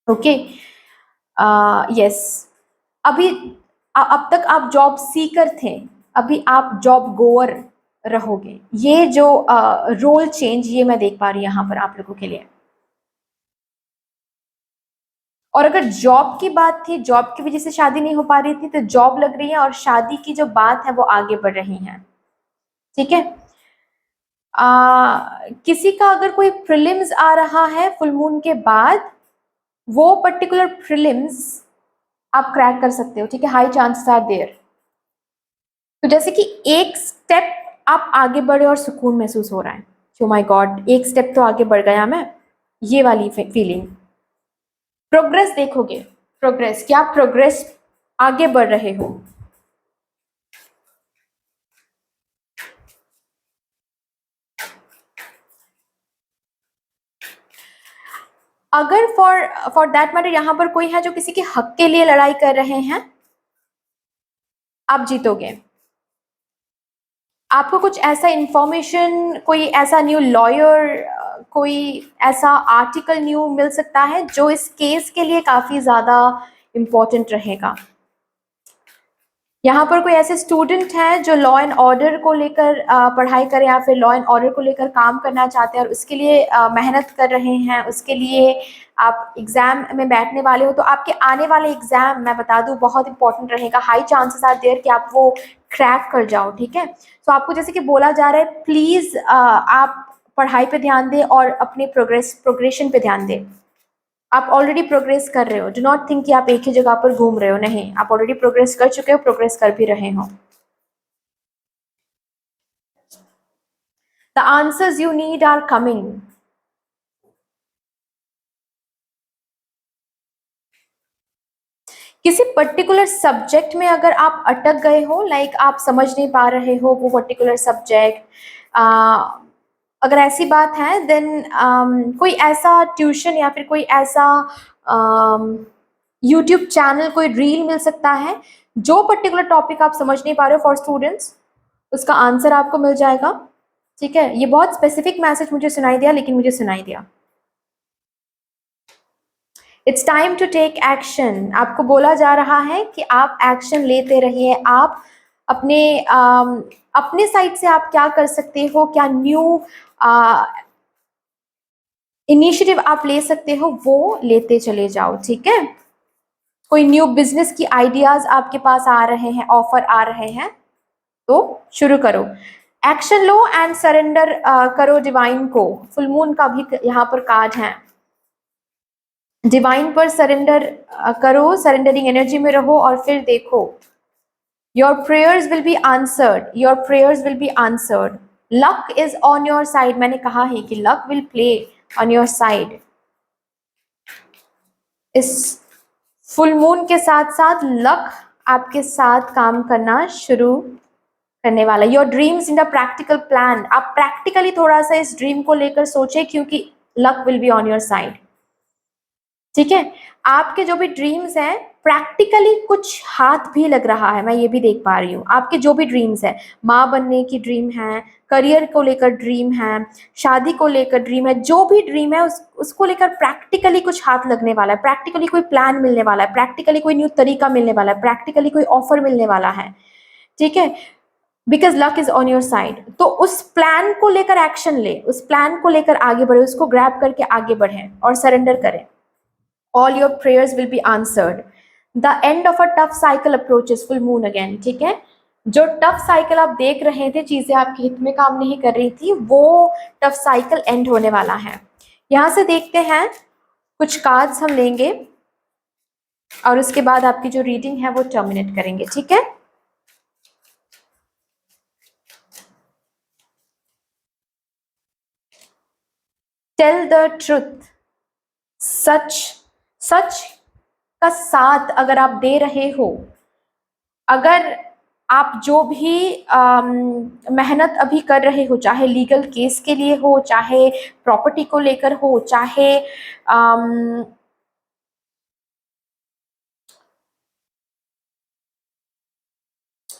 ओके, यस, अभी अब तक आप जॉब सीकर थे, अभी आप जॉब गोअर रहोगे। ये जो रोल चेंज, ये मैं देख पा रही हूँ यहाँ पर आप लोगों के लिए। और अगर जॉब की बात थी, जॉब की वजह से शादी नहीं हो पा रही थी, तो जॉब लग रही है और शादी की जो बात है वो आगे बढ़ रही है। ठीक है, किसी का अगर कोई प्रीलिम्स आ रहा है फुल मून के बाद, वो पर्टिकुलर प्रीलिम्स आप क्रैक कर सकते हो। ठीक है, हाई चांसेस आर देयर। तो जैसे कि एक स्टेप आप आगे बढ़े और सुकून महसूस हो रहा है, ओ माय गॉड, एक स्टेप तो आगे बढ़ गया मैं, ये वाली फीलिंग। प्रोग्रेस देखोगे, प्रोग्रेस, क्या प्रोग्रेस, आगे बढ़ रहे हो। अगर फॉर फॉर दैट मैटर यहाँ पर कोई है जो किसी के हक के लिए लड़ाई कर रहे हैं, आप जीतोगे, आपको कुछ ऐसा इंफॉर्मेशन, कोई ऐसा न्यू लॉयर, कोई ऐसा आर्टिकल न्यू मिल सकता है जो इस केस के लिए काफ़ी ज़्यादा इम्पोर्टेंट रहेगा। यहाँ पर कोई ऐसे स्टूडेंट हैं जो लॉ एंड ऑर्डर को लेकर पढ़ाई करें या फिर लॉ एंड ऑर्डर को लेकर काम करना चाहते हैं और उसके लिए मेहनत कर रहे हैं, उसके लिए आप एग्ज़ाम में बैठने वाले हो, तो आपके आने वाले एग्ज़ाम मैं बता दूं बहुत इंपॉर्टेंट रहेगा। हाई चांसेस आर देयर कि आप वो क्रैक कर जाओ, ठीक है। तो आपको जैसे कि बोला जा रहा है, प्लीज़ आप पढ़ाई पे ध्यान दें और अपने प्रोग्रेशन पे ध्यान दें। आप ऑलरेडी प्रोग्रेस कर रहे हो, डू नॉट थिंक कि आप एक ही जगह पर घूम रहे हो, नहीं, आप ऑलरेडी प्रोग्रेस कर चुके हो, प्रोग्रेस कर भी रहे हो। The answers you need are coming. किसी पर्टिकुलर सब्जेक्ट में अगर आप अटक गए हो, लाइक आप समझ नहीं पा रहे हो वो पर्टिकुलर सब्जेक्ट, अगर ऐसी बात है देन कोई ऐसा ट्यूशन या फिर कोई ऐसा यूट्यूब चैनल, कोई रील मिल सकता है जो पर्टिकुलर टॉपिक आप समझ नहीं पा रहे हो फॉर स्टूडेंट्स, उसका आंसर आपको मिल जाएगा, ठीक है। ये बहुत स्पेसिफिक मैसेज मुझे सुनाई दिया, लेकिन मुझे सुनाई दिया। It's time to take action. आपको बोला जा रहा है कि आप एक्शन लेते रहिए। आप अपने अपने साइड से आप क्या कर सकते हो, क्या न्यू इनिशिएटिव आप ले सकते हो, वो लेते चले जाओ, ठीक है। कोई न्यू बिजनेस की आइडियाज आपके पास आ रहे हैं, ऑफर आ रहे हैं, तो शुरू करो, एक्शन लो एंड सरेंडर करो डिवाइन को। फुल मून का भी यहाँ पर कार्ड है, डिवाइन पर सरेंडर करो, सरेंडरिंग एनर्जी में रहो और फिर देखो your prayers will be answered, your prayers will be answered. Luck is on your side, मैंने कहा है कि luck will play on your side. इस फुल मून के साथ साथ लक आपके साथ काम करना शुरू करने वाला। Your dreams in the practical plan, आप प्रैक्टिकली थोड़ा सा इस ड्रीम को लेकर सोचे, क्योंकि luck will be on your side, ठीक है। आपके जो भी ड्रीम्स हैं प्रैक्टिकली कुछ हाथ भी लग रहा है, मैं ये भी देख पा रही हूँ। आपके जो भी ड्रीम्स है, माँ बनने की ड्रीम है, करियर को लेकर ड्रीम है, शादी को लेकर ड्रीम है, जो भी ड्रीम है उसको लेकर प्रैक्टिकली कुछ हाथ लगने वाला है, प्रैक्टिकली कोई प्लान मिलने वाला है, प्रैक्टिकली कोई न्यू तरीका मिलने वाला है, प्रैक्टिकली कोई ऑफर मिलने वाला है, ठीक है। Because luck is on your side. तो उस प्लान को लेकर एक्शन ले, उस प्लान को लेकर आगे बढ़े, उसको ग्रैब करके आगे बढ़े और सरेंडर करें। All your prayers will be answered. The end of a tough cycle approaches, full moon again, ठीक है। जो टफ साइकिल आप देख रहे थे, चीजें आपके हित में काम नहीं कर रही थी, वो टफ साइकिल एंड होने वाला है। यहां से देखते हैं, कुछ कार्ड्स हम लेंगे और उसके बाद आपकी जो रीडिंग है वो टर्मिनेट करेंगे, ठीक है। टेल द ट्रुथ, सच का साथ अगर आप दे रहे हो, अगर आप जो भी मेहनत अभी कर रहे हो, चाहे लीगल केस के लिए हो, चाहे प्रॉपर्टी को लेकर हो, चाहे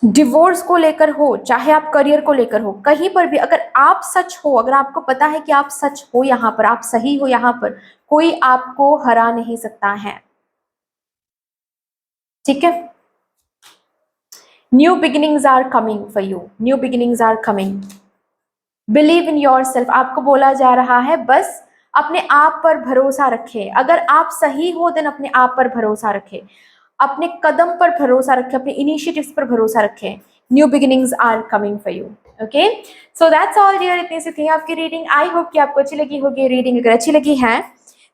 डिवोर्स को लेकर हो, चाहे आप करियर को लेकर हो, कहीं पर भी अगर आप सच हो, अगर आपको पता है कि आप सच हो, यहाँ पर आप सही हो, यहाँ पर कोई आपको हरा नहीं सकता है, ठीक है। New beginnings are coming for you, new beginnings are coming. Believe in yourself, आपको बोला जा रहा है बस अपने आप पर भरोसा रखें। अगर आप सही हो देन अपने आप पर भरोसा रखें, अपने कदम पर भरोसा रखें, अपने इनिशिएटिव्स पर भरोसा रखें। New beginnings are coming for you, okay. So that's all dear, इतनी सी थी आपकी रीडिंग। आई होप कि आपको अच्छी लगी होगी रीडिंग। अगर अच्छी लगी है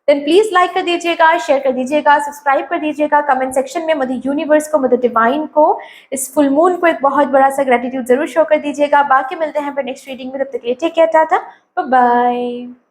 देन प्लीज लाइक कर दीजिएगा, शेयर कर दीजिएगा, सब्सक्राइब कर दीजिएगा। कमेंट सेक्शन में मदर यूनिवर्स को, मदर डिवाइन को, इस फुल मून को एक बहुत बड़ा सा ग्रेटिट्यूड जरूर शो कर दीजिएगा। बाकी मिलते हैं फिर नेक्स्ट रीडिंग में, तब तक के लिए take care, tata, bye bye.